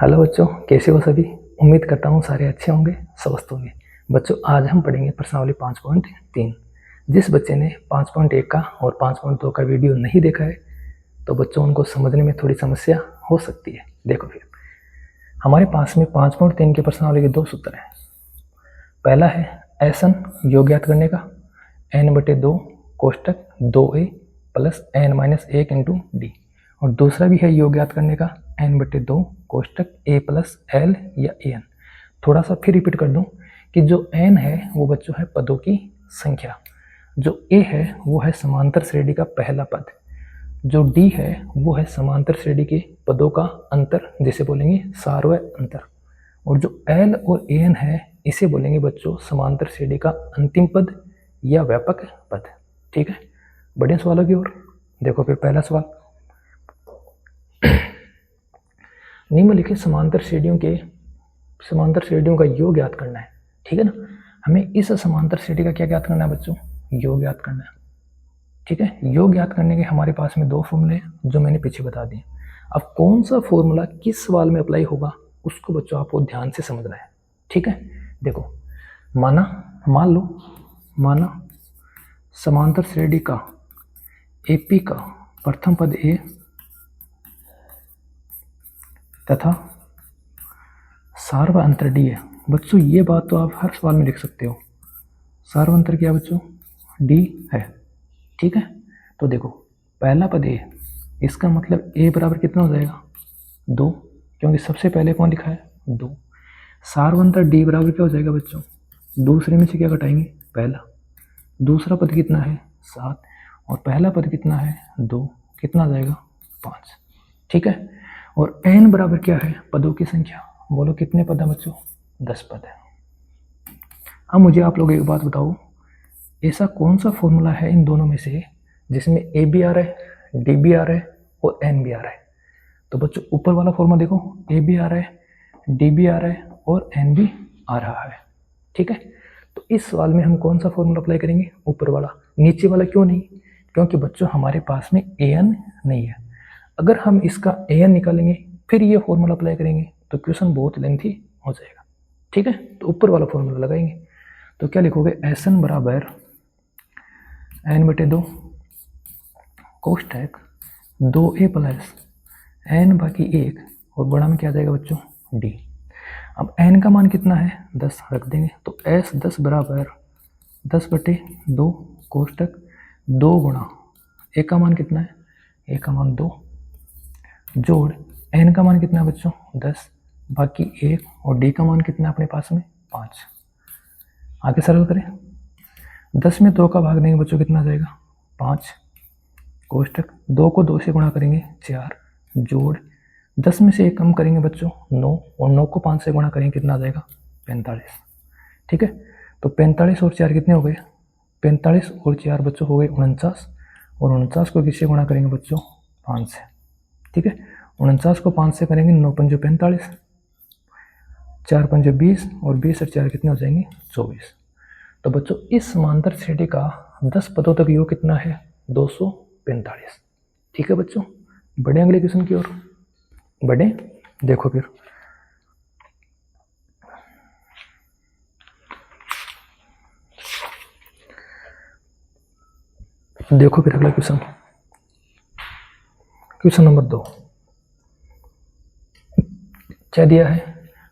Hello बच्चों, कैसे हो सभी। उम्मीद करता हूँ सारे अच्छे होंगे, स्वस्थ होंगे। बच्चों, आज हम पढ़ेंगे प्रश्नावली 5.3। जिस बच्चे ने 5.1 का और 5.2 का वीडियो नहीं देखा है तो बच्चों उनको समझने में थोड़ी समस्या हो सकती है। देखो फिर हमारे पास में 5.3 के प्रश्नावली के दो सूत्र हैं। पहला है एसन योग ज्ञात करने का, n/2 कोष्टक 2a plus n-1 into D. और दूसरा भी है योग ज्ञात करने का, n/2 कोष्टक a प्लस एल या an। थोड़ा सा फिर रिपीट कर दूं कि जो n है वो बच्चों है पदों की संख्या, जो a है वो है समांतर श्रेणी का पहला पद, जो d है वो है समांतर श्रेणी के पदों का अंतर, जिसे बोलेंगे सारवय अंतर। और जो l और an है इसे बोलेंगे बच्चों समांतर श्रेणी का अंतिम पद या व्यापक पद। ठीक है, बढ़िया सवालों की ओर देखो। फिर पहला सवाल, निम्नलिखित समांतर श्रेणियों का योग ज्ञात करना है। ठीक है ना, हमें इस समांतर श्रेणी का क्या ज्ञात करना है बच्चों, योग ज्ञात करना है। ठीक है, योग ज्ञात करने के हमारे पास में दो फॉर्मूले हैं जो मैंने पीछे बता दिए। अब कौन सा फॉर्मूला किस सवाल में अप्लाई होगा उसको बच्चों आपको ध्यान से समझना है। ठीक है, देखो माना समांतर श्रेणी का एपी का प्रथम पद ए तथा सार्व अंतर डी है। बच्चों ये बात तो आप हर सवाल में लिख सकते हो, सार्व अंतर क्या बच्चों, डी है। ठीक है, तो देखो पहला पद ए, इसका मतलब ए बराबर कितना हो जाएगा, 2, क्योंकि सबसे पहले कौन लिखा है 2। सार्व अंतर डी बराबर क्या हो जाएगा बच्चों, दूसरे में से क्या घटाएंगे, पहला। दूसरा पद कितना है 7 और पहला पद कितना है 2, कितना आ जाएगा 5। ठीक है, और n बराबर क्या है, पदों की संख्या। बोलो कितने पद है बच्चों, 10 पद है। अब मुझे आप लोग एक बात बताओ, ऐसा कौन सा फॉर्मूला है इन दोनों में से जिसमें a भी आ रहा है, d भी आ रहा है और n भी आ रहा है। तो बच्चों ऊपर वाला फॉर्मूला देखो, a भी आ रहा है, d भी आ रहा है और n भी आ रहा है। ठीक है, तो इस सवाल में हम कौन सा फॉर्मूला अप्लाई करेंगे, ऊपर वाला। नीचे वाला क्यों नहीं, क्योंकि बच्चों हमारे पास में an नहीं है। अगर हम इसका an निकालेंगे फिर ये फॉर्मूला अप्लाई करेंगे तो क्वेश्चन बहुत लेंथी हो जाएगा। ठीक है, तो ऊपर वाला फॉर्मूला लगाएंगे। तो क्या लिखोगे, एसन बराबर n/2 कोष्टक 2a प्लस n/1 और बड़ा में क्या आ जाएगा बच्चों, d। अब n का मान कितना है 10 रख देंगे, तो s 10 बराबर 10/2 कोष्टक 2 गुणा a का मान कितना है, a का मान 2 जोड़ n का मान कितना है बच्चों 10 बाकी 1 और d का मान कितना है अपने पास में 5। आगे सरल करें, 10 में 2 का भाग देंगे बच्चों, कितना आ जाएगा 5 कोष्टक 2 को 2 से गुणा करेंगे 4 जोड़ 10 में से 1 कम करेंगे बच्चों 9 और 9 को 5 से गुणा करेंगे, कितना आ जाएगा 45। ठीक है, तो 45 और 4 कितने हो गए, 45 और 4 बच्चों हो गए 49 और 49 को किससे गुणा करेंगे बच्चों 5 से। ठीक है, 49 को 5 से करेंगे 9 पंजे 45, 4 पंजे 20 और 20 और 4 कितने हो जाएंगे 24। तो बच्चों इस समांतर श्रेणी का 10 पदों तक योग कितना है 245। ठीक है बच्चों, बढ़े अगले क्वेश्चन की ओर बढ़े। देखो फिर अगला क्वेश्चन नंबर 2 क्या दिया है,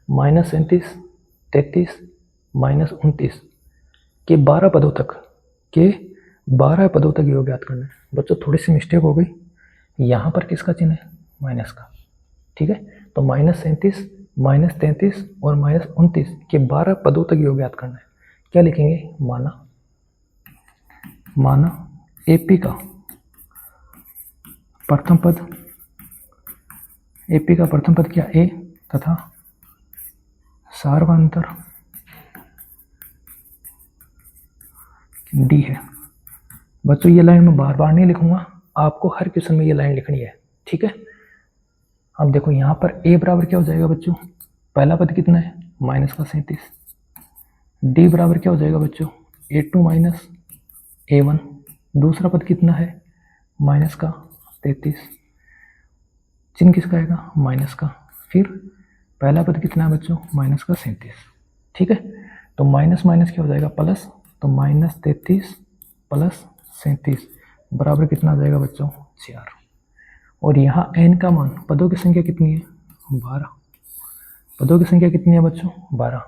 -37, 33, -29 के 12 पदों तक योग ज्ञात करना है। बच्चों थोड़ी सी मिस्टेक हो गई, यहाँ पर किसका चिन्ह है, माइनस का। ठीक है, तो -37, -33 और -29 के 12 पदों तक योग ज्ञात करना है। क्या लिखेंगे, माना एपी का प्रथम पद क्या ए तथा सार्वांतर डी है। बच्चों ये लाइन मैं बार बार नहीं लिखूंगा, आपको हर क्वेश्चन में ये लाइन लिखनी है। ठीक है, अब देखो यहाँ पर ए बराबर क्या हो जाएगा बच्चों, पहला पद कितना है -37, डी बराबर क्या हो जाएगा बच्चों A2 माइनस A1, दूसरा पद कितना है -33, चिन्ह किसका आएगा, माइनस का। फिर पहला पद कितना है बच्चों, माइनस का 37, ठीक है। तो माइनस माइनस क्या हो जाएगा, प्लस, तो -33 प्लस 37 बराबर कितना आ जाएगा बच्चों, 4। और यहाँ n का मान, पदों की संख्या कितनी है, 12। पदों की संख्या कितनी है बच्चों, 12।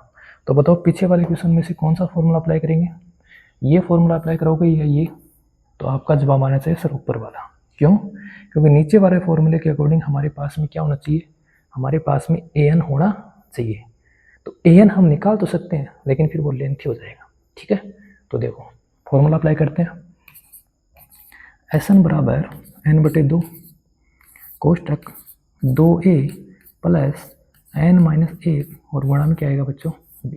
तो बताओ पीछे वाले क्वेश्चन में से कौन सा फॉर्मूला अप्लाई करेंगे, ये फॉर्मूला अप्लाई करोगे या ये, तो आपका जवाब आना चाहिए सर ऊपर वाला। क्यों, क्योंकि नीचे वाले फॉर्मूले के अकॉर्डिंग हमारे पास में क्या होना चाहिए, हमारे पास में an होना चाहिए। तो an हम निकाल तो सकते हैं लेकिन फिर वो लेंथी हो जाएगा, ठीक है। तो देखो फॉर्मूला अप्लाई करते हैं, Sn बराबर n/2 कोष्टक 2a प्लस n-1 और गुणा में क्या आएगा बच्चों, b।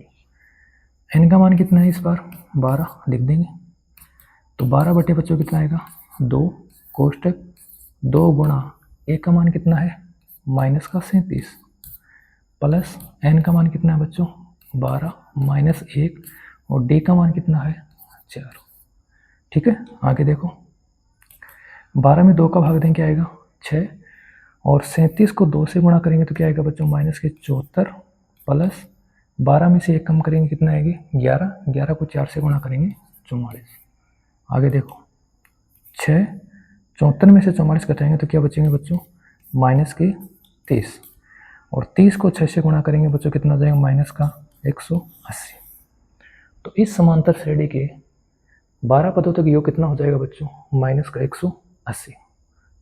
n का मान कितना है इस बार, 12 लिख देंगे। तो 12 बटे बच्चों कितना आएगा, 2 कोष्टक 2 गुणा a का मान कितना है, -37 प्लस n का मान कितना है बच्चों, 12 -1 और d का मान कितना है, 4, ठीक है। आगे देखो 12 में 2 का भाग दें क्या आएगा, 6 और 37 को 2 से गुणा करेंगे तो क्या आएगा बच्चों, -74 प्लस 12 में से 1 कम करेंगे कितना आएगी, 11, 11 को 4 से गुणा करेंगे 44। आगे देखो 6, 74 में से 44 घटाएंगे तो क्या बचेंगे बच्चों, -30 और 30 को 6 से गुणा करेंगे बच्चों कितना आ जाएगा, -180। तो इस समांतर श्रेणी के 12 पदों तक योग कितना हो जाएगा बच्चों, -180,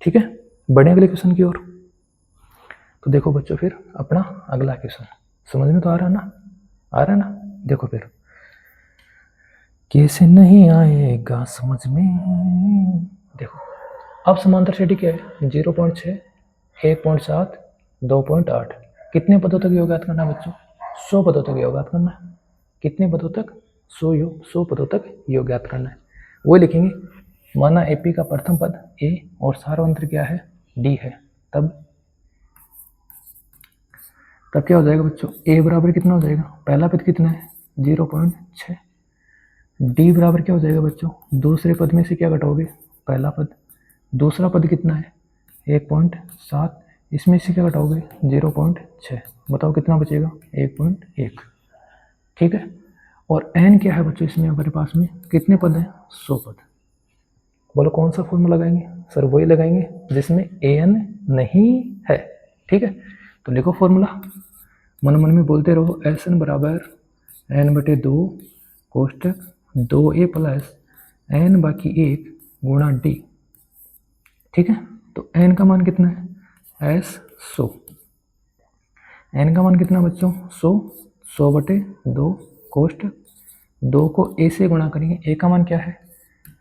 ठीक है। बढ़े अगले क्वेश्चन की ओर। तो देखो बच्चों फिर अपना अगला क्वेश्चन, समझ में तो आ रहा है ना, आ रहा है ना। देखो फिर, कैसे नहीं आएगा समझ में। देखो अब समांतर श्रेणी क्या है, 0.6, 1.7, 2.8, कितने पदों तक योग ज्ञात करना है बच्चों, 100 पदों तक योग ज्ञात करना है। कितने पदों तक, 100 पदों तक योग ज्ञात करना है। वो लिखेंगे, माना एपी का प्रथम पद ए और सार्वंत्र क्या है, डी है, तब क्या हो जाएगा बच्चों, ए बराबर कितना हो जाएगा, पहला पद कितना है, 0.6, डी बराबर क्या हो जाएगा बच्चों, दूसरे पद में से क्या घटाओगे, पहला पद, दूसरा पद कितना है 1.7, इसमें से क्या घटाओगे 0.6, बताओ कितना बचेगा 1.1, ठीक है। और n क्या है बच्चों, इसमें हमारे पास में कितने पद हैं, 100 पद। बोलो कौन सा फॉर्मूला लगाएंगे, सर वही लगाएंगे जिसमें an नहीं है, ठीक है। तो लिखो फॉर्मूला, मन मन में बोलते रहो, Sn बराबर n/2 कोष्टक 2a प्लस n बाकी 1 गुणा d, ठीक है। तो n का मान कितना है, s 100, n का मान कितना बच्चों 100, 100/2 कोष्टक 2 को a से गुणा करेंगे, a का मान क्या है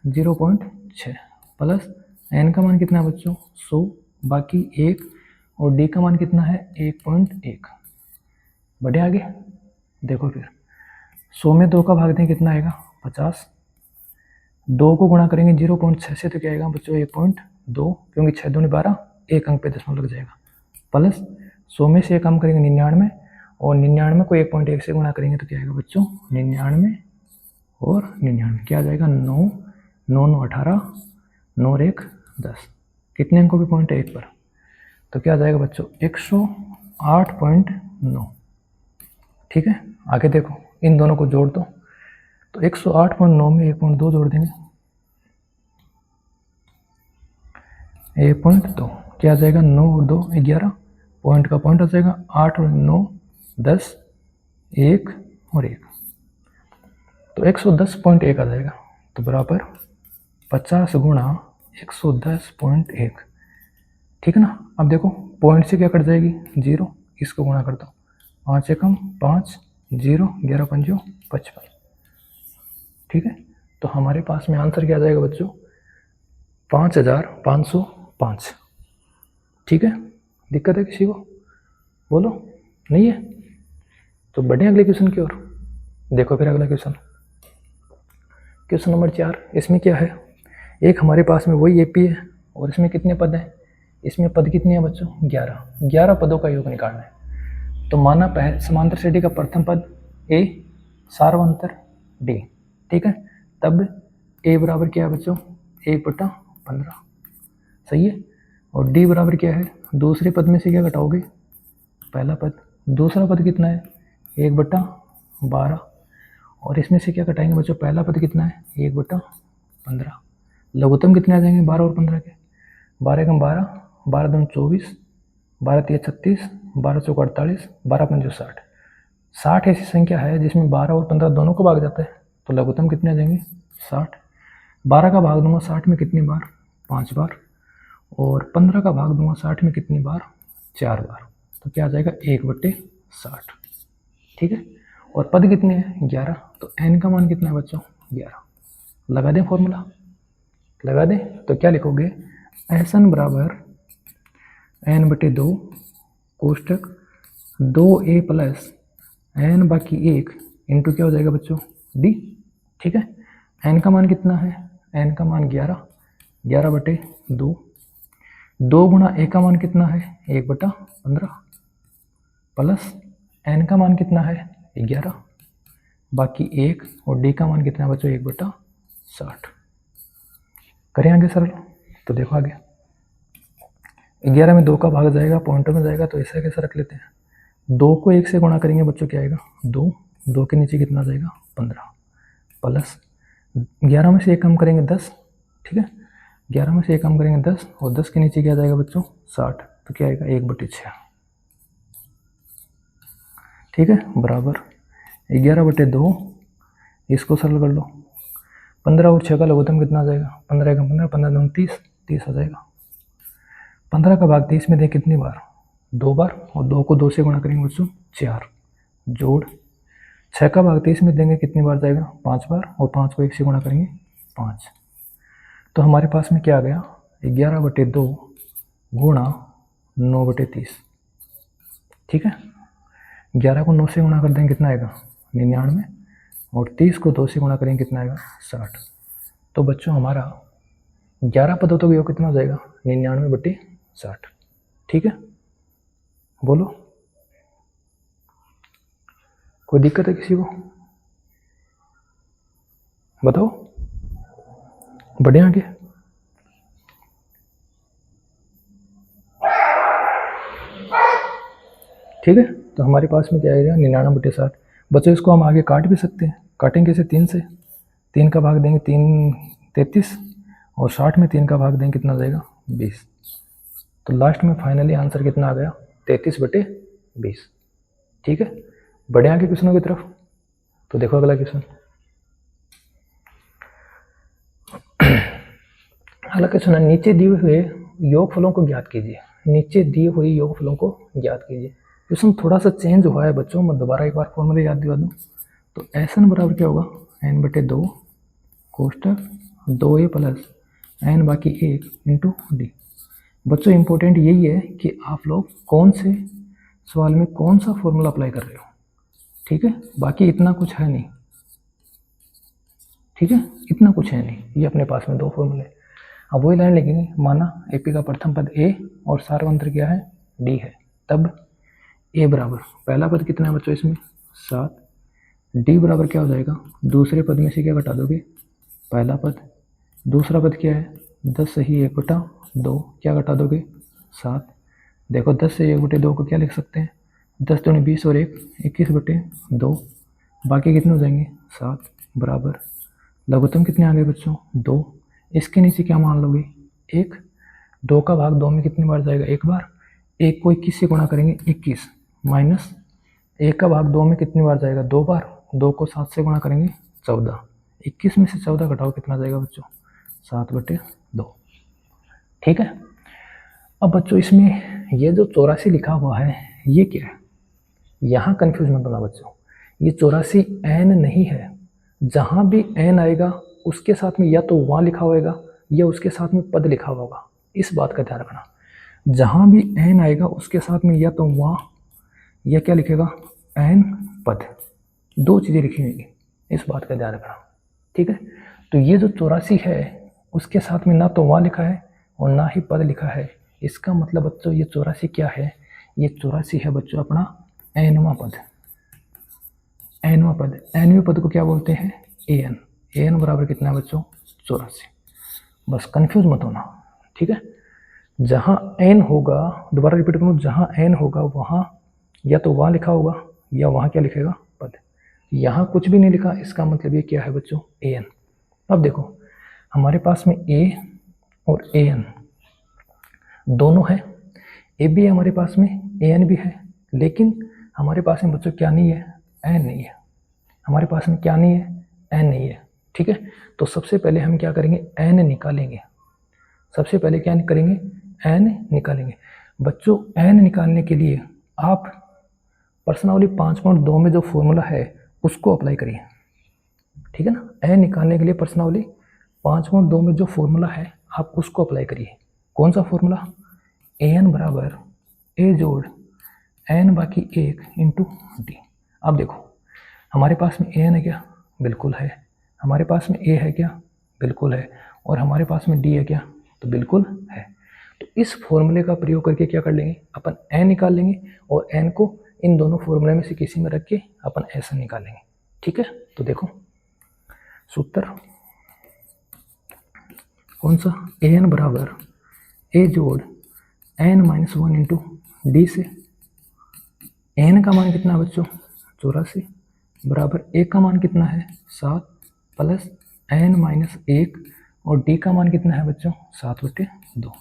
0.6 प्लस n का मान कितना है बच्चों 100 बाकी 1 और d का मान कितना है 1.1। बढ़े आगे, देखो फिर 100 में 2 का भाग दें कितना आएगा 50, 2 को गुणा करेंगे 0.6 से तो क्या आएगा बच्चों 1.2, क्योंकि 6 दूनी 12, एक अंक पे दशमलव लग जाएगा, प्लस 100 में से कम करेंगे 99 और 99 को 1.1 से गुणा करेंगे तो क्या आएगा बच्चों 99 और 99 क्या आ जाएगा 9, 9 9 18, 9 और 1 10, कितने अंकों पे पॉइंट है 1 पर, तो क्या आ जाएगा बच्चों 108.9, ठीक है। आगे देखो इन दोनों को जोड़ दो, तो 108.9 में 1.2 जोड़ देंगे, 1.2 क्या आ जाएगा 9 और 2 11, पॉइंट का पॉइंट आ जाएगा 8 और 9 10, 1 और 1, तो 110.1 आ जाएगा। तो बराबर 50 गुणा 110.1, ठीक है ना। अब देखो पॉइंट से क्या कट जाएगी 0, इसको गुणा कर दो, 5 एकम 5, 0 11 पंजो 55, ठीक है। तो हमारे पास में आंसर क्या आ जाएगा बच्चों 5505, ठीक है। दिक्कत है किसी को, बोलो नहीं है, तो बढ़े अगले क्वेश्चन की ओर। देखो फिर अगला क्वेश्चन, क्वेश्चन नंबर 4, इसमें क्या है, एक हमारे पास में वही एपी है और इसमें कितने पद हैं, इसमें पद कितने हैं बच्चों 11 पदों का योग निकालना है। तो माना समांतर श्रेणी का प्रथम पद ए सार्वंतर डी, ठीक है, तब ए बराबर क्या है बच्चों 1/15, सही है। और डी बराबर क्या है, दूसरे पद में से क्या घटाओगे पहला पद, दूसरा पद कितना है 1/12, और इसमें से क्या घटाएंगे बच्चों, पहला पद कितना है 1/15। लघुत्तम कितने आ जाएंगे 12 और 15 के, 12 कम 12, 12 दूनी 24, 12 तिया 36, 12 चौका 48, 12 पंजे 60। 60 ऐसी संख्या है जिसमें 12 और 15 दोनों को भाग जाता है, तो लघुत्तम कितने आ जाएंगे 60। 12 का भाग दूंगा 60 में कितनी बार, 5 बार, और 15 का भाग दूंगा 60 में कितनी बार, 4 बार, तो क्या आ जाएगा 1/60। ठीक है, और पद कितने हैं 11, तो n का मान कितना है बच्चों 11। लगा दें फॉर्मूला, लगा दें, तो क्या लिखोगे Sn बराबर n/2 कोष्टक 2a प्लस n बाकी 1 इंटू क्या हो जाएगा बच्चों d। ठीक है, n का मान कितना है, n का मान 11, 11/2, 2 गुणा a का मान कितना है 1/15, प्लस n का मान कितना है 11 बाकी 1, और d का मान कितना है बच्चों 1/60। करें आगे सरल, तो देखो आगे 11 में 2 का भाग जाएगा, पॉइंटों में जाएगा, तो ऐसा कैसे रख लेते हैं, 2 को 1 से गुणा करेंगे बच्चों क्या आएगा 2, 2 के नीचे कितना जाएगा 15, प्लस 11 में से 1 कम करेंगे 10। ठीक है, 11 में से 1 कम करेंगे 10, और 10 के नीचे क्या जाएगा बच्चों 60, तो क्या आएगा 1/6। ठीक है, बराबर 11/2, इसको सरल कर लो, 15 और 6 का लघुत्तम कितना आ जाएगा, 15 का 15, 15 दूनी 30, 30 आ जाएगा। 15 का भाग 30 में दें कितनी बार, 2 बार, और 2 को 2 से गुणा करेंगे बच्चों 4, जोड़ 6 का भाग 30 में देंगे कितनी बार जाएगा 5 बार, और 5 को 1 से गुणा करेंगे 5। तो हमारे पास में क्या आ गया 11/2 गुणा 9/30। ठीक है, 11 को 9 से गुणा कर देंगे कितना आएगा 99, और 30 को 2 से गुणा करेंगे कितना आएगा 60। तो बच्चों हमारा 11 पदों का योग कितना हो जाएगा 99/60। ठीक है, बोलो कोई दिक्कत है किसी को, बताओ, बढ़े आगे। ठीक है, तो हमारे पास में क्या आएगा 99/60। बच्चों इसको हम आगे काट भी सकते हैं, काटेंगे कैसे, 3 से, 3 का भाग देंगे 3 33, और 60 में 3 का भाग देंगे कितना जाएगा 20। तो लास्ट में फाइनली आंसर कितना आ गया 33/20। ठीक है, बढ़े आगे क्वेश्चनों की तरफ, तो देखो अगला क्वेश्चन। अगला क्वेश्चन है नीचे दिए हुए योगफलों को ज्ञात कीजिए। नीचे दिए हुए योगफलों को ज्ञात कीजिए। क्वेश्चन थोड़ा सा चेंज हुआ है बच्चों, मैं दोबारा एक बार फॉर्मूला याद दिला दूँ। तो Sn बराबर क्या होगा n/2 कोष्टक 2a प्लस n बाकी 1 इंटू डी। बच्चों इंपॉर्टेंट यही है कि आप लोग कौन से सवाल में कौन सा फॉर्मूला अप्लाई कर रहे हो। ठीक है, बाकी इतना कुछ है नहीं। ठीक है, इतना कुछ है नहीं, ये अपने पास में 2 फॉर्मूले। अब वही लाइन लिखेंगे, माना एपी का प्रथम पद ए और सार्वंत्र क्या है डी है, तब ए बराबर पहला पद कितना है बच्चों इसमें 7, डी बराबर क्या हो जाएगा, दूसरे पद में से क्या घटा दोगे पहला पद, दूसरा पद क्या है 10 से ही 1/2, क्या घटा दोगे 7। देखो 10 से 1/2 को क्या लिख सकते हैं, 10 दूनी 20 और 1 21/2, बाकी कितने हो जाएंगे 7, बराबर लघुत्तम कितने आ गए बच्चों 2। इसके नीचे क्या मान लोगे 1, 2 का भाग 2 में कितनी बार जाएगा 1 बार, 1 को 21 से गुणा करेंगे 21, माइनस 1 का भाग 2 में कितनी बार जाएगा 2 बार, 2 को 7 से गुणा करेंगे 14, 21 में से 14 घटाओ कितना जाएगा बच्चों 7/2। ठीक है, अब बच्चों इसमें ये जो 84 लिखा हुआ है ये क्या है, यहाँ कन्फ्यूज मत होना बच्चों, ये 84 n नहीं है। जहाँ भी n आएगा उसके साथ में या तो वहाँ लिखा होगा या उसके साथ में पद लिखा होगा, इस बात का ध्यान रखना। जहाँ भी n आएगा उसके साथ में या तो वहाँ या क्या लिखेगा n पद, 2 चीज़ें लिखी होंगी, इस बात का ध्यान रखना। ठीक है, तो ये जो 84 है उसके साथ में ना तो वहाँ लिखा है और ना ही पद लिखा है। इसका मतलब बच्चों ये 84 क्या है, ये 84 है बच्चों अपना nवां पद। nवां पद, nवें पद को क्या बोलते हैं an। an बराबर कितना है बच्चों 84। बस कंफ्यूज मत होना। ठीक है, जहाँ n होगा, दोबारा रिपीट करूँ, जहाँ n होगा वहाँ या तो वहाँ लिखा होगा या वहाँ क्या लिखेगा पद। यहाँ कुछ भी नहीं लिखा, इसका मतलब ये क्या है बच्चों, an। अब देखो हमारे पास में a और an दोनों है, a भी है हमारे पास में, an भी है, लेकिन हमारे पास में बच्चों क्या नहीं है, n नहीं है। हमारे पास में क्या नहीं है, n नहीं है। ठीक है, तो सबसे पहले हम क्या करेंगे, n निकालेंगे। सबसे पहले क्या करेंगे, n निकालेंगे। बच्चों n निकालने के लिए आप प्रश्नावली 5.2 में जो फॉर्मूला है उसको अप्लाई करिए। ठीक है ना, n निकालने के लिए प्रश्नावली 5.2 में जो फॉर्मूला है आप उसको अप्लाई करिए। कौन सा फॉर्मूला, an बराबर a जोड़ n बाकी 1 इंटू डी। अब देखो हमारे पास में an है क्या, बिल्कुल है। हमारे पास में a है क्या, बिल्कुल है। और हमारे पास में d है क्या, तो बिल्कुल है। तो इस फॉर्मूले का प्रयोग करके क्या कर लेंगे, अपन n निकाल लेंगे और n को इन दोनों फॉर्मूले में से किसी में रख के अपन ऐसा निकालेंगे। ठीक है, तो देखो सूत्र कौन सा, an बराबर a जोड़ n माइनस 1 इंटू डी से n का मान कितना है बच्चों, 84 बराबर a का मान कितना है 7 प्लस n माइनस 1 और d का मान कितना है बच्चों 7/2।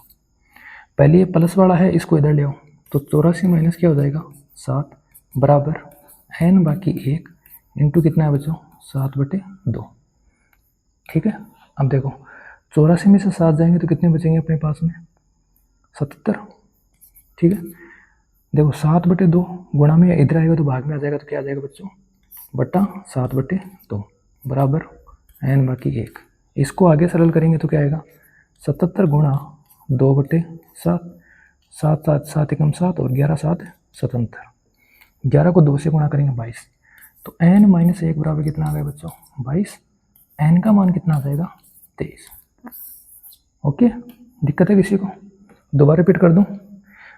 पहले ये प्लस वाला है, इसको इधर ले आओ, तो 84 माइनस क्या हो जाएगा 7 बराबर n बाकी 1 इंटू कितना है बच्चों 7/2। ठीक है, अब देखो 84 में से 7 जाएंगे तो कितने बचेंगे अपने पास में, 77। ठीक है, देखो 7/2 गुणा में इधर आएगा तो भाग में आ जाएगा, तो क्या आ जाएगा बच्चों बटा 7/2 बराबर n बाकी 1। इसको आगे सरल करेंगे तो क्या आएगा 77 गुणा 2/7, 7 7 7 एकम 7 और 11 7 77। 11 को 2 से गुणा करेंगे 22, तो n माइनस 1 बराबर कितना आ गया बच्चों 22। n का मान कितना आ जाएगा 23। ओके, दिक्कत है किसी को, दोबारा रिपीट कर दूं,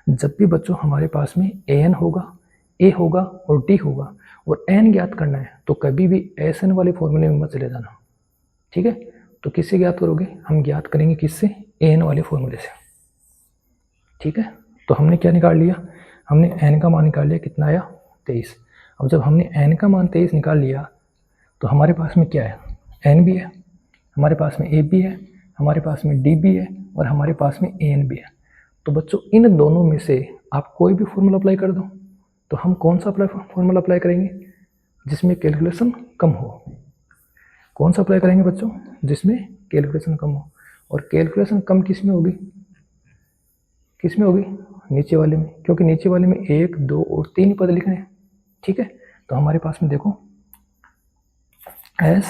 जब भी बच्चों हमारे पास में an होगा, a होगा और d होगा और n ज्ञात करना है तो कभी भी SN वाले फॉर्मूले में मत चले जाना। ठीक है, तो किससे ज्ञात करोगे, हम ज्ञात करेंगे किससे, an वाले फॉर्मूले से। ठीक है, तो हमने क्या निकाल लिया, हमने n का मान निकाल लिया, कितना आया 23। अब जब हमने n का मान 23 निकाल लिया तो हमारे पास में क्या है, n भी है, हमारे पास में a भी है, हमारे पास में d भी है और हमारे पास में an भी है। तो बच्चों इन दोनों में से आप कोई भी फॉर्मूला अप्लाई कर दो, तो हम कौन सा फॉर्मूला अप्लाई करेंगे, जिसमें कैलकुलेशन कम हो। कौन सा अप्लाई करेंगे बच्चों, जिसमें कैलकुलेशन कम हो। और कैलकुलेशन कम किस में होगी, किस में होगी, नीचे वाले में, क्योंकि नीचे वाले में 1 2 और 3 पद लिखने हैं। ठीक है, तो हमारे पास में देखो S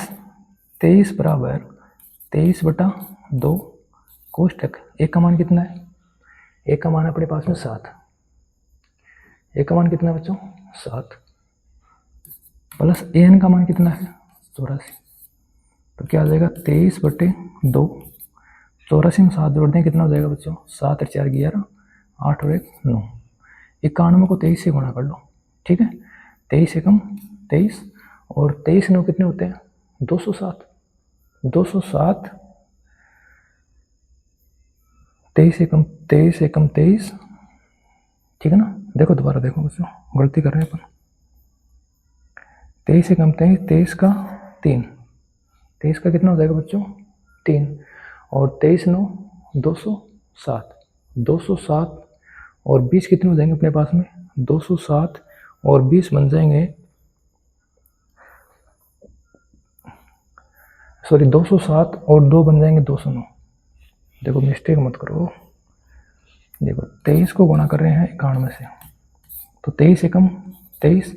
23 बराबर 23/2 कोष्टक एक का मान कितना है, एक का मान अपने पास में 7, एक का मान कितना है बच्चों 7 प्लस an का मान कितना है 84, तो क्या आ जाएगा 23/2। 84 में 7 जोड़ दें कितना हो जाएगा बच्चों 7 और 4 11 8 और 1 9। 91 को 23 से गुणा कर लो। ठीक है, 23 एकम 23 और 23 9 कितने होते हैं 207। 207 23 एकम 23। ठीक है ना, देखो दोबारा देखो बच्चों, गलती कर रहे हैं अपन। 23 एकम 23, 23 का 3, 23 का कितना हो जाएगा बच्चों 3 और 23 9 207। 207 और 20 कितने हो जाएंगे अपने पास में 207 और 20 बन जाएंगे, सॉरी 207 और 2 बन जाएंगे 209। देखो मिस्टेक मत करो, देखो 23 को गुणा कर रहे हैं 91 से, तो 23 एकम 23,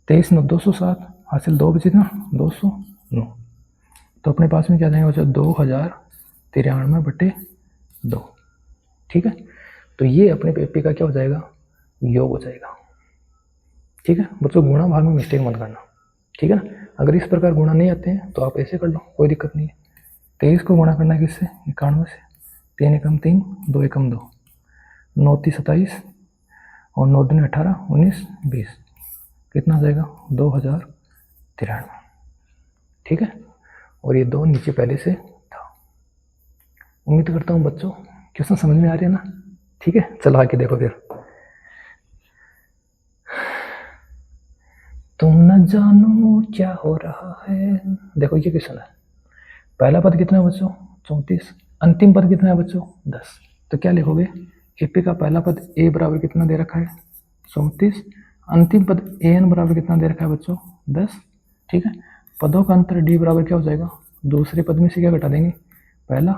23 9 207 हासिल 2 बचे ना 209, तो अपने पास में क्या जाएगा बच्चों 2093/2। ठीक है, तो ये अपने पेपर का क्या हो जाएगा योग हो जाएगा। ठीक है बच्चों, गुणा भाग में मिस्टेक मत करना। ठीक है ना, अगर इस प्रकार गुणा नहीं आते हैं तो आप ऐसे कर लो, कोई दिक्कत नहीं है। 23 को गुणा करना है किससे 91 से, 3 एकम 3 2 एकम 2 9 3 27 और 9 दूनी 18 19 20 कितना हो जाएगा 2093। ठीक है, और ये 2 नीचे पहले से था। उम्मीद करता हूँ बच्चों क्वेश्चन समझ में आ रहे हैं ना। ठीक है, चलो आके देखो फिर। तुम न जानो क्या हो रहा है। देखो ये क्वेश्चन है, पहला पद कितना है बच्चों 34, अंतिम पद कितना है बच्चों 10। तो क्या लिखोगे, एपी का पहला पद ए बराबर कितना दे रखा है 34, अंतिम पद ए एन बराबर कितना दे रखा है बच्चों 10। ठीक है, पदों का अंतर डी बराबर क्या हो जाएगा, दूसरे पद में से क्या घटा देंगे पहला,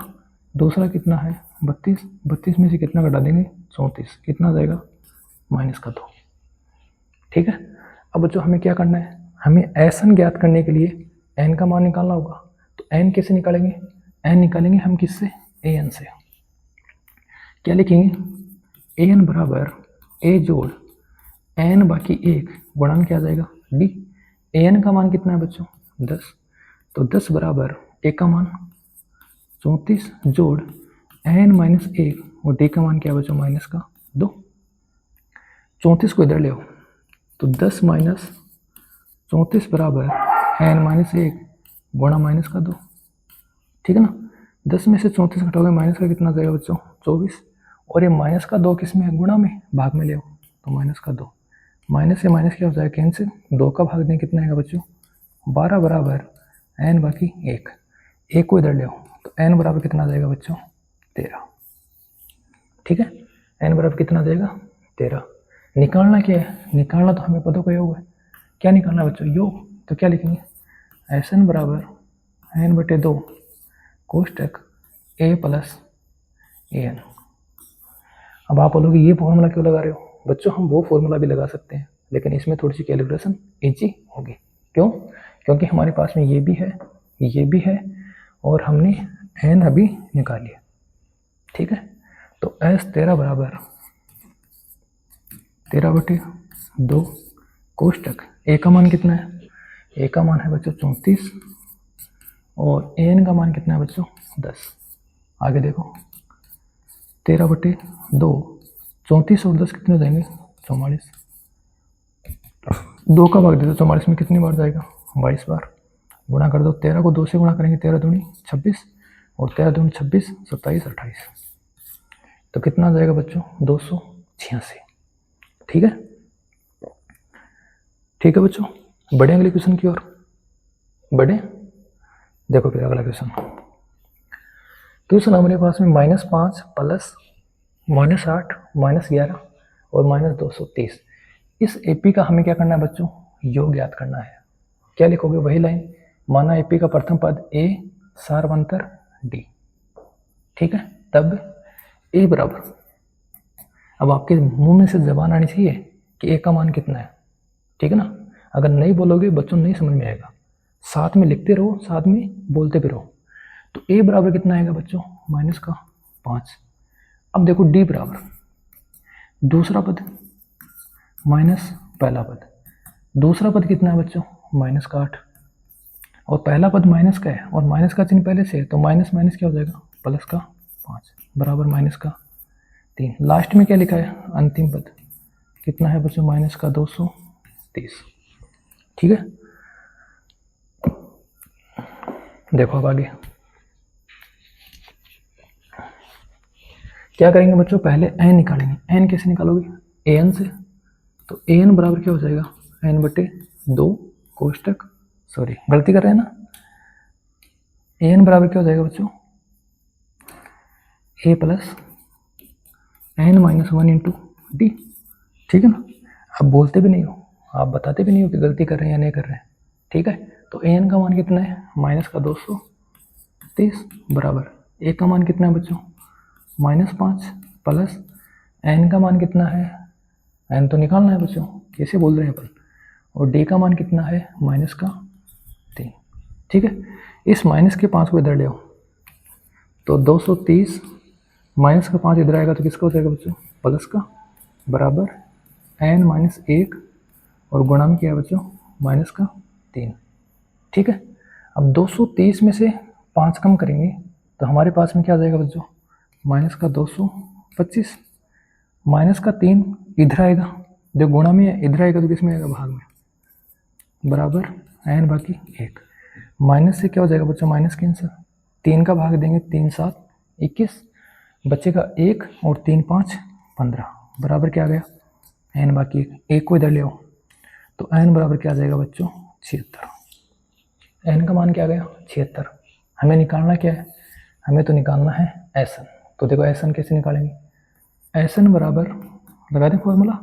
दूसरा कितना है 32, 32 में से कितना घटा देंगे 34, कितना आ जाएगा -2। ठीक है, अब बच्चों हमें क्या करना है, हमें एन ज्ञात करने के लिए एन का मान निकालना होगा। तो एन कैसे निकालेंगे, एन निकालेंगे हम किससे, ए एन से। क्या लिखेंगे, ए एन बराबर ए जोड़ एन बाकी 1 गुणा में क्या आ जाएगा डी। ए एन का मान कितना है बच्चों 10, तो 10 बराबर ए का मान 34 जोड़ एन -1 और डी का मान क्या है बच्चों -2। 34 को इधर ले आओ, तो 10 - 34 बराबर एन -1 गुणा -2। ठीक है ना, 10 में से 34 घटाओगे माइनस का कितना जाएगा बच्चों 24, और ये -2 किस में है गुणा में, भाग में ले आओ तो -2, माइनस से माइनस क्या हो जाएगा कैंसिल, 2 का भाग दें कितना आएगा बच्चों 12 बराबर एन बाकी 1, 1 को इधर ले आओ तो एन बराबर कितना आ जाएगा बच्चों 13। ठीक है, एन बराबर कितना आ जाएगा 13। निकालना क्या है, निकालना तो हमें पदों का योग है। क्या निकालना है बच्चों योग, तो क्या लिखेंगे एस एन बराबर एन बटे 2 कोष्टक ए प्लस ए एन। अब आप बोलोगे ये फॉर्मूला क्यों लगा रहे हो बच्चों, हम वो फॉर्मूला भी लगा सकते हैं लेकिन इसमें थोड़ी सी कैलकुलेशन इजी होगी। क्यों, क्योंकि हमारे पास में ये भी है और हमने एन अभी निकाल लिया। ठीक है, तो एस 13 बराबर 13 बटे 2 कोष्टक ए का मान कितना है, ए का मान है बच्चों 34 और ए एन का मान कितना है बच्चों 10। आगे देखो 13 बटे 2, 34 और 10 कितने हो जाएंगे 44, 2 का भाग दे दो 44 में कितनी बार जाएगा 22 बार, गुणा कर दो 13 को 2 से गुणा करेंगे 13 दूनी 26 और 13 दूनी 26, 27, 28, तो कितना आ जाएगा बच्चों 286। ठीक है, ठीक है बच्चों, बढ़े अगले क्वेश्चन की ओर बढ़े। देखो फिर अगला क्वेश्चन, क्वेश्चन हमारे पास में -5 प्लस -8 -11 और -230। इस एपी का हमें क्या करना है बच्चों, योग ज्ञात करना है। क्या लिखोगे, वही लाइन, माना एपी का प्रथम पद ए सार्वंतर डी। ठीक है, तब ए बराबर, अब आपके मुंह में से जबान आनी चाहिए कि ए का मान कितना है। ठीक है ना, अगर नहीं बोलोगे बच्चों नहीं समझ में आएगा, साथ में लिखते रहो साथ में बोलते भी रहो। तो ए बराबर कितना आएगा बच्चों -5। अब देखो डी बराबर दूसरा पद माइनस पहला पद, दूसरा पद कितना है बच्चों -8 और पहला पद माइनस का है और माइनस का चिन्ह पहले से है तो माइनस माइनस क्या हो जाएगा +5 बराबर -3। लास्ट में क्या लिखा है, अंतिम पद कितना है बच्चों -230। ठीक है, देखो अब आगे क्या करेंगे बच्चों, पहले एन निकालेंगे। एन कैसे निकालोगे, ए एन से, तो ए एन बराबर क्या हो जाएगा एन बटे 2 कोष्टक, सॉरी गलती कर रहे हैं ना, ए एन बराबर क्या हो जाएगा बच्चों ए प्लस एन -1 इंटू डी। ठीक है ना, आप बोलते भी नहीं हो, आप बताते भी नहीं हो कि गलती कर रहे हैं या नहीं कर रहे हैं। ठीक है, तो ए एन का मान कितना है -230 बराबर ए का मान कितना है बच्चों -5 प्लस एन का मान कितना है, एन तो निकालना है बच्चों, कैसे बोल रहे हैं अपन, और डी का मान कितना है -3। ठीक है, इस -5 को इधर ले आओ तो 230 -5 इधर आएगा तो किसका हो जाएगा बच्चों प्लस का, बराबर n -1 और गुणा में क्या है बच्चों -3। ठीक है, अब 230 में से 5 कम करेंगे तो हमारे पास में क्या आ जाएगा बच्चों -225, -3 इधर आएगा, जो गुणा में है इधर आएगा तो किस में आएगा भाग में, बराबर n बाकी 1। माइनस से क्या हो जाएगा बच्चों माइनस कैंसिल, 3 का भाग देंगे 3 7 21, बचेगा 1 और 3 5 15 बराबर क्या आ गया n बाकी 1। 1 को इधर ले आओ तो n बराबर क्या आ जाएगा बच्चों 76। n का मान क्या आ गया 76। हमें निकालना क्या है, हमें तो निकालना है Sn। तो देखो Sn कैसे निकालेंगे, Sn बराबर लगा दें फॉर्मूला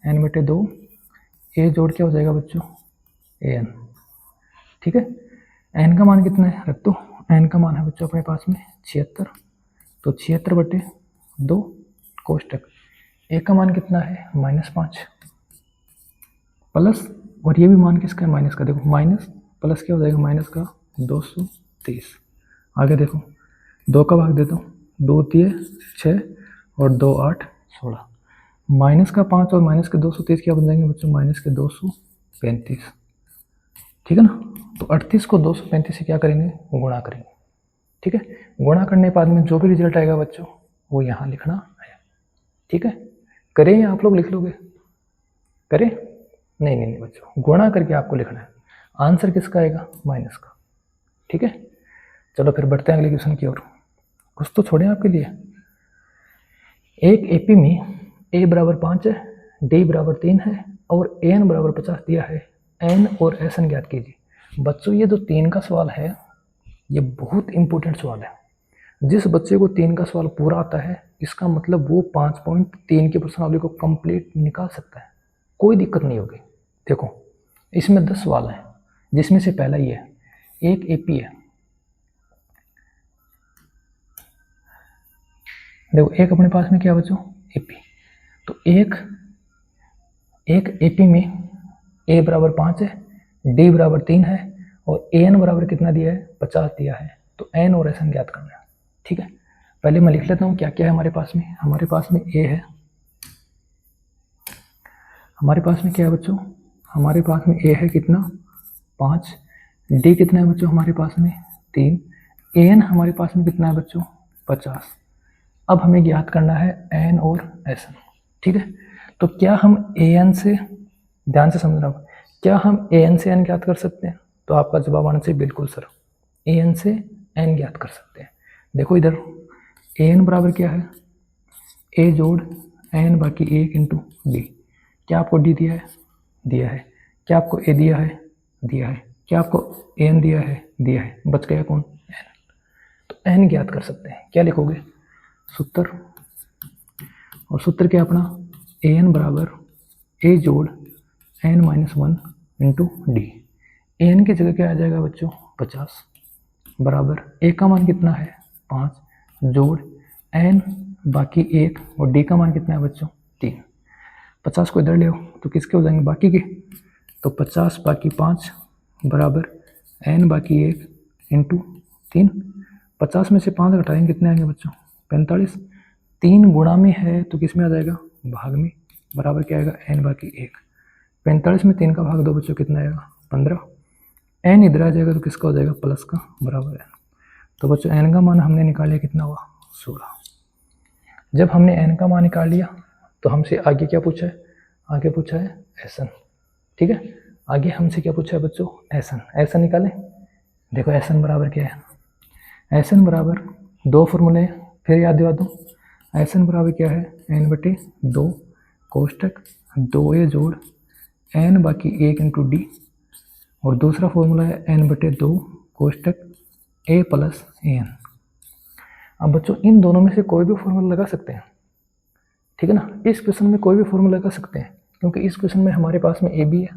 n/2 a जोड़ क्या हो जाएगा बच्चों an। ठीक है, n का मान कितना है रख दो, n का मान है बच्चों अपने पास में 76। तो 76/2 कोष्टक a का मान कितना है -5 प्लस, और ये भी मान किसका है माइनस का, देखो माइनस प्लस क्या हो जाएगा माइनस का 230। आगे देखो 2 का भाग देता हूँ, 2 × 6 और 2 8 16, माइनस का 5 और माइनस के 230 क्या बन जाएंगे बच्चों माइनस के 235। ठीक है ना, तो 38 को 235 से क्या करेंगे गुणा करेंगे। ठीक है, गुणा करने के बाद में जो भी रिजल्ट आएगा बच्चों वो यहाँ लिखना है। ठीक है, करें या आप लोग लिख लोगे, करें नहीं नहीं नहीं बच्चों, गुणा करके आपको लिखना है, आंसर किसका आएगा माइनस का। ठीक है, चलो फिर बढ़ते हैं अगले क्वेश्चन की ओर, कुछ तो छोड़े आपके लिए। एक एपी में a बराबर 5 है, d बराबर 3 है और an बराबर 50 दिया है, n और Sn ज्ञात कीजिए। बच्चों ये जो 3 का सवाल है ये बहुत इंपॉर्टेंट सवाल है। जिस बच्चे को 3 का सवाल पूरा आता है इसका मतलब वो 5.3 की प्रश्नावली को कंप्लीट निकाल सकता है, कोई दिक्कत नहीं होगी। देखो इसमें 10 सवाल हैं जिसमें से पहला ही है, एक एपी है। देखो एक अपने पास में क्या बच्चों एपी, तो एक एपी में a बराबर 5 है, d बराबर 3 है और an बराबर कितना दिया है 50 दिया है। तो n और Sn ज्ञात करना है। ठीक है, पहले मैं लिख लेता हूँ क्या क्या है हमारे पास में। हमारे पास में a है, हमारे पास में क्या है बच्चों, हमारे पास में a है कितना 5, d कितना है बच्चों हमारे पास में 3, an हमारे पास में कितना है बच्चों 50। अब हमें ज्ञात करना है n और Sn। ठीक है, तो क्या हम an से, ध्यान से समझना, क्या हम an से n ज्ञात कर सकते हैं? तो आपका जवाब आना चाहिए बिल्कुल सर, an से n ज्ञात कर सकते हैं। देखो इधर an बराबर क्या है a जोड़ n बाकी 1 × d। क्या आपको d दिया है, दिया है। क्या आपको a दिया है, दिया है। क्या आपको an दिया है, दिया है। बच गया कौन n। तो n ज्ञात कर सकते हैं, क्या लिखोगे सूत्र, और सूत्र क्या अपना an बराबर a जोड़ n - 1 × d। an की जगह क्या आ जाएगा बच्चों 50 बराबर a का मान कितना है 5 जोड़ n बाकी 1 और d का मान कितना है बच्चों 3। 50 को इधर ले आओ तो किसके हो जाएंगे बाकी के, तो 50 बाकी 5 बराबर n बाकी 1 × 3। 50 में से 5 घटाएंगे कितने आएंगे बच्चों 45। 3 गुणा में है तो किस में आ जाएगा भाग में, बराबर क्या आएगा n बाकी 1। 45 में 3 का भाग दो बच्चों कितना आएगा 15। n इधर आ जाएगा तो किसका हो जाएगा प्लस का बराबर n। तो बच्चों n का मान हमने निकाल लिया कितना हुआ 16। जब हमने n का मान निकाल लिया तो हमसे आगे क्या पूछा है, आगे पूछा है Sn। ठीक है, आगे हमसे क्या पूछा है बच्चों Sn निकालें। देखो Sn बराबर क्या है, Sn बराबर 2 फॉर्मूले फिर याद दिला दूँ। Sn बराबर क्या है n/2 कोष्टक 2a जोड़ n बाकी 1 × d और दूसरा फॉर्मूला है n/2 कोष्टक a प्लस an। अब बच्चों इन दोनों में से कोई भी फॉर्मूला लगा सकते हैं। ठीक है ना, इस क्वेश्चन में कोई भी फॉर्मूला लगा सकते हैं क्योंकि इस क्वेश्चन में हमारे पास में a भी है,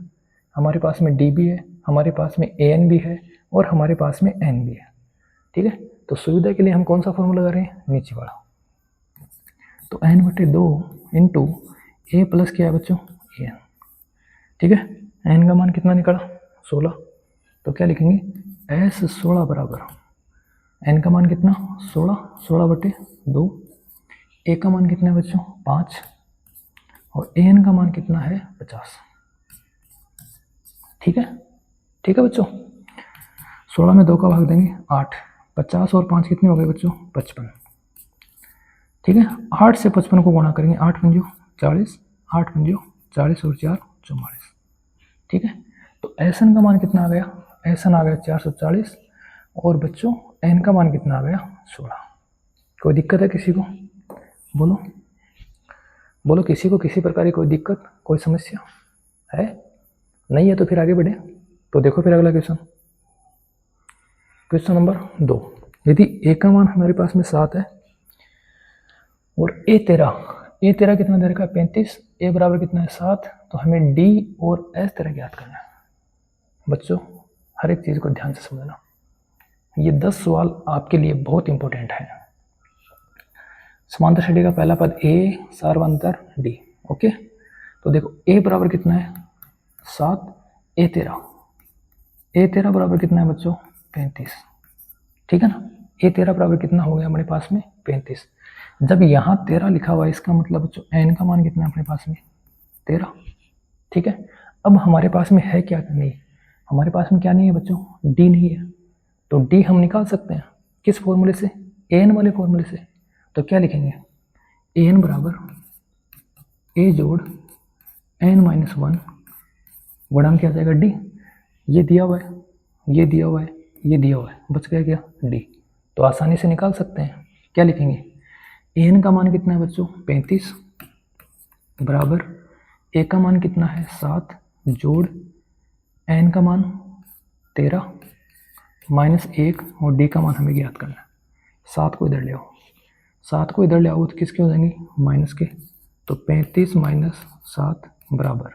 हमारे पास में d भी है, हमारे पास में an भी है और हमारे पास में n भी है। ठीक है, तो सुविधा के लिए हम कौन सा फॉर्मूला लगा रहे हैं नीचे वाला। तो n/2 × a प्लस क्या है बच्चों an। ठीक है, n का मान कितना निकला 16। तो क्या लिखेंगे S16 बराबर n का मान कितना 16, 16/2। a का मान कितना है बच्चों 5 और an का मान कितना है 50। ठीक है, ठीक है बच्चों, 16 में 2 का भाग देंगे 8, 50 और 5 कितने हो गए बच्चों 55। ठीक है, 8 से 55 को गुणा करेंगे, 8 पंजो 40, 8 पंजो 40 और 4 44। ठीक है, तो Sn का मान कितना आ गया, Sn आ गया 440 और बच्चों n का मान कितना आ गया 16। कोई दिक्कत है किसी को, बोलो बोलो, किसी को किसी प्रकार की कोई दिक्कत कोई समस्या है। नहीं है तो फिर आगे बढ़े। तो देखो फिर अगला क्वेश्चन, क्वेश्चन नंबर 2। यदि ए का मान हमारे पास में 7 है और ए तेरह कितना दे रखा है 35, ए बराबर कितना है 7, तो हमें डी और एस तेरह ज्ञात करना है। बच्चों हर एक चीज़ को ध्यान से समझना, ये 10 सवाल आपके लिए बहुत इंपॉर्टेंट है। समांतर श्रेणी का पहला पद ए, सार्वंतर डी। ओके, तो देखो ए बराबर कितना है 7, ए तेरह बराबर कितना है बच्चों 35, ठीक है ना। ए तेरह बराबर कितना हो गया हमारे पास में 35। जब यहाँ 13 लिखा हुआ है इसका मतलब बच्चों एन का मान कितना है अपने पास में 13, ठीक है। अब हमारे पास में है क्या नहीं, हमारे पास में क्या नहीं है बच्चों, डी नहीं है। तो डी हम निकाल सकते हैं किस फॉर्मूले से, एन वाले फॉर्मूले से। तो क्या लिखेंगे, एन बराबर ए जोड़ एन माइनस 1 गुणा में क्या जाएगा डी। ये दिया हुआ है, ये दिया हुआ है, ये दिया हुआ है, बच गया क्या डी। तो आसानी से निकाल सकते हैं। क्या लिखेंगे, एन का मान कितना है बच्चों 35 बराबर ए का मान कितना है 7 जोड़ एन का मान 13 माइनस 1 और डी का मान हमें ज्ञात करना है। 7 को इधर ले आओ, 7 को इधर ले आओ तो किसके हो जाएंगे माइनस के। तो 35 माइनस 7 बराबर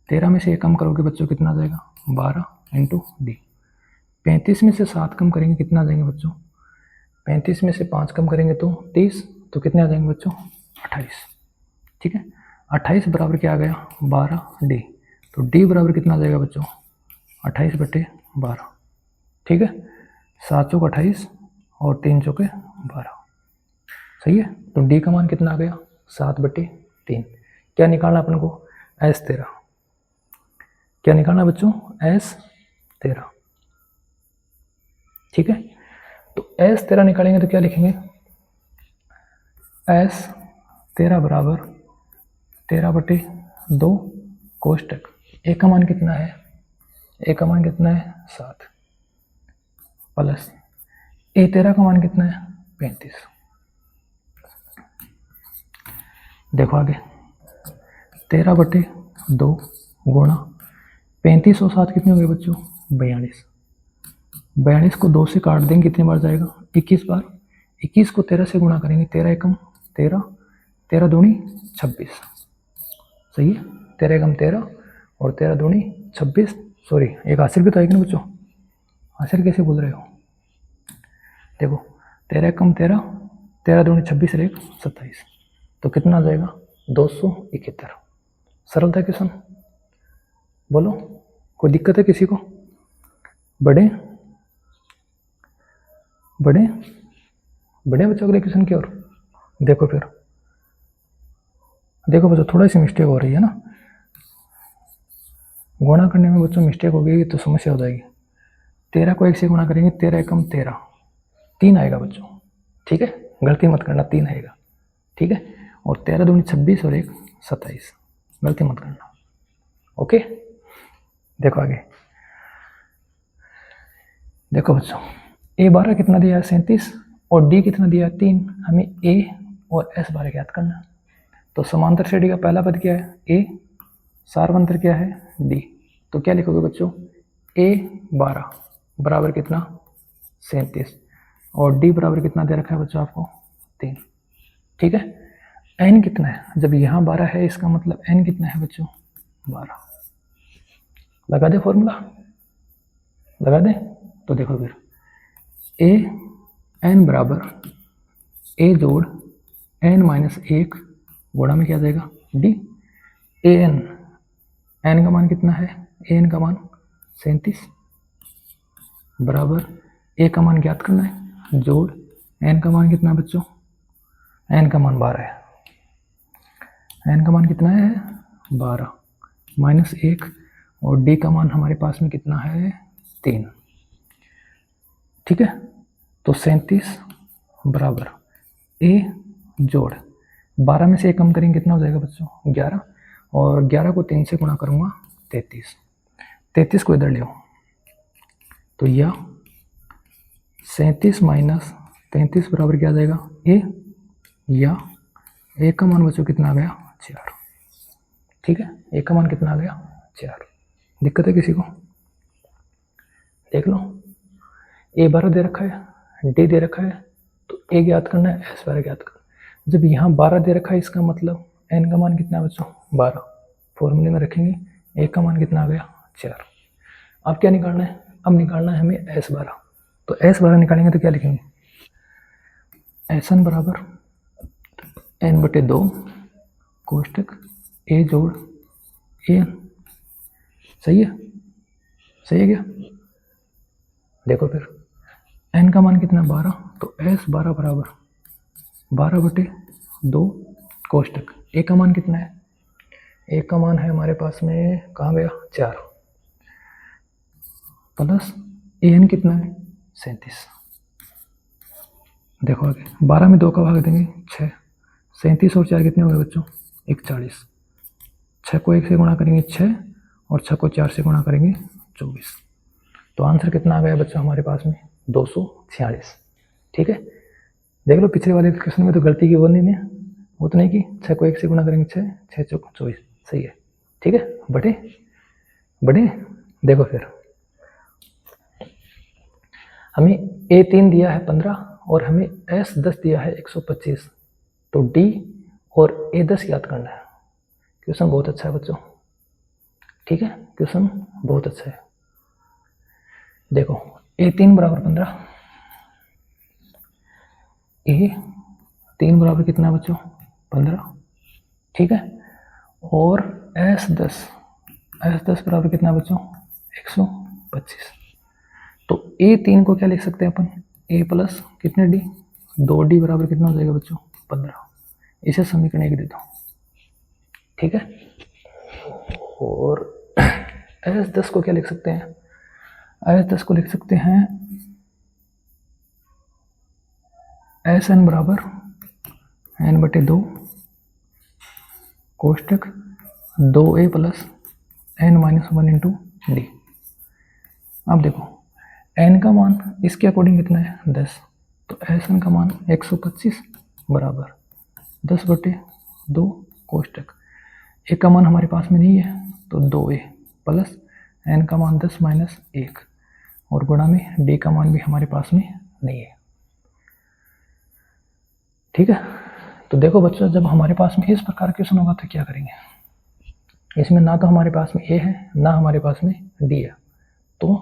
13 में से 1 कम करोगे बच्चों कितना आ जाएगा 12 इंटू डी। 35 में से 7 कम करेंगे कितना आ जाएंगे बच्चों, 35 में से 5 कम करेंगे तो 30, तो कितने आ जाएंगे बच्चों 28, ठीक है। 28 बराबर क्या आ गया 12 डी। तो डी बराबर कितना आ जाएगा बच्चों 28/12, ठीक है। 7 चौक 28 और 3 चौके 12, सही है। तो डी का मान कितना आ गया 7/3। क्या निकालना अपन को S13, क्या निकालना बच्चों S13, ठीक है। तो S13 निकालेंगे तो क्या लिखेंगे, S13 बराबर 13/2 कोष्टक ए का मान कितना है, ए का मान कितना है 7 प्लस A13 का मान कितना है 35। देखो आगे 13/2 गुणा 35 और 7 कितने हो गए बच्चों 42। 42 को 2 से काट देंगे कितनी बार जाएगा 21 बार। 21 को 13 से गुणा करेंगे 13 एकम 13, 13 दूनी 26, सही है। 13 एकम 13 और 13 दूनी 26, सॉरी एक आंसर भी तो आएगा ना बच्चों, आंसर कैसे बोल रहे हो। देखो 13 एकम 13, 13 दूनी 26 और 1 27, तो कितना आ जाएगा 271। सरल था क्वेश्चन, बोलो कोई दिक्कत है किसी को। बढ़े बढ़े बढ़े बच्चों अगले क्वेश्चन की ओर। देखो फिर देखो बच्चों थोड़ा सी मिस्टेक हो रही है ना, गुणा करने में बच्चों मिस्टेक हो गई तो समस्या हो जाएगी। 13 को 1 से गुणा करेंगे 13 एकम 13, 3 आएगा बच्चों, ठीक है। गलती मत करना 3 आएगा, ठीक है। और 13 दूनी 26 और 1 27, गलती मत करना, ओके। देखो आगे, देखो बच्चों A12 कितना दिया है 37 और D कितना दिया है 3। हमें A और S12 ज्ञात करना है। तो समांतर श्रेणी का पहला पद क्या है A, सार्वंतर क्या है D। तो क्या लिखोगे बच्चों A12 बराबर कितना 37 और D बराबर कितना दे रखा है बच्चों आपको 3, ठीक है। N कितना है, जब यहाँ 12 है इसका मतलब N कितना है बच्चों 12। लगा दे फॉर्मूला, लगा दे। तो देखो फिर A n बराबर A जोड़ n माइनस 1 गुणा में क्या आ जाएगा D। an n का मान कितना है, an का मान 37 बराबर A का मान ज्ञात करना है जोड़ n का मान कितना है बच्चों, n का मान 12 है, n का मान कितना है 12 माइनस 1 और D का मान हमारे पास में कितना है 3, ठीक है। तो 37 बराबर A जोड़ 12 में से 1 कम करेंगे कितना हो जाएगा बच्चों 11 और 11 को 3 से गुणा करूँगा 33, 33 को इधर ले आओ तो यह 37 माइनस 33 बराबर क्या आ जाएगा A, या A का मान बच्चों कितना आ गया 4, ठीक है। A का मान कितना आ गया 4। दिक्कत है किसी को? देख लो, A12 दे रखा है, D दे रखा है, तो A ज्ञात करना है, S12 ज्ञात करना। जब यहाँ 12 दे रखा है, इसका मतलब N का मान कितना है बच्चों? 12। फॉर्मूले में रखेंगे, A का मान कितना आ गया? 4। अब क्या निकालना है? अब निकालना है हमें S12। तो S12 निकालेंगे तो क्या लिखेंगे? Sn बराबर n/2 कोष्टक A जोड़ AN। सही है? सही है क्या? देखो फिर n का मान कितना? 12। तो S12 बराबर 12/2 कोष्टक A का मान कितना है? A का मान है हमारे पास में, कहाँ गया? 4 प्लस AN कितना है? 37। देखो आगे 12 में 2 का भाग देंगे 6, 37 और 4 कितने हो गए बच्चों? 41। 6 को 1 से गुणा करेंगे 6 और 6 को 4 से गुणा करेंगे 24। तो आंसर कितना आ गया बच्चों हमारे पास में? 246। ठीक है, देख लो पिछले वाले क्वेश्चन में तो गलती की वो नहीं है, वो तो नहीं की 6 को 1 से गुणा करेंगे 6, 6 चौक 24। सही है, ठीक है, बड़े देखो फिर हमें A3 दिया है 15 और हमें S10 दिया है 125। तो D और A10 याद करना है। क्वेश्चन बहुत अच्छा है बच्चों, ठीक है, क्वेश्चन बहुत अच्छा है। देखो A3 बराबर 15, A3 बराबर कितना बच्चों? 15, ठीक है। और S10 बराबर कितना बच्चों? 125। तो A3 को क्या लिख सकते हैं अपन? A प्लस कितने D? 2D बराबर कितना हो जाएगा बच्चों? 15। इसे समीकरण 1 दे दो, ठीक है। और S10 को क्या लिख सकते हैं? S10 को लिख सकते हैं Sn बराबर n/2 कोष्टक 2A plus n-1 into D। अब देखो n का मान इसके अकॉर्डिंग कितना है? 10। तो Sn का मान 125 बराबर 10/2 कोष्टक A का मान हमारे पास में नहीं है, तो 2A प्लस n का मान 10 माइनस 1 और गुणा में D का मान भी हमारे पास में नहीं है, ठीक है। तो देखो बच्चों, जब हमारे पास में इस प्रकार क्वेश्चन होगा तो क्या करेंगे? इसमें ना तो हमारे पास में A है ना हमारे पास में D है। तो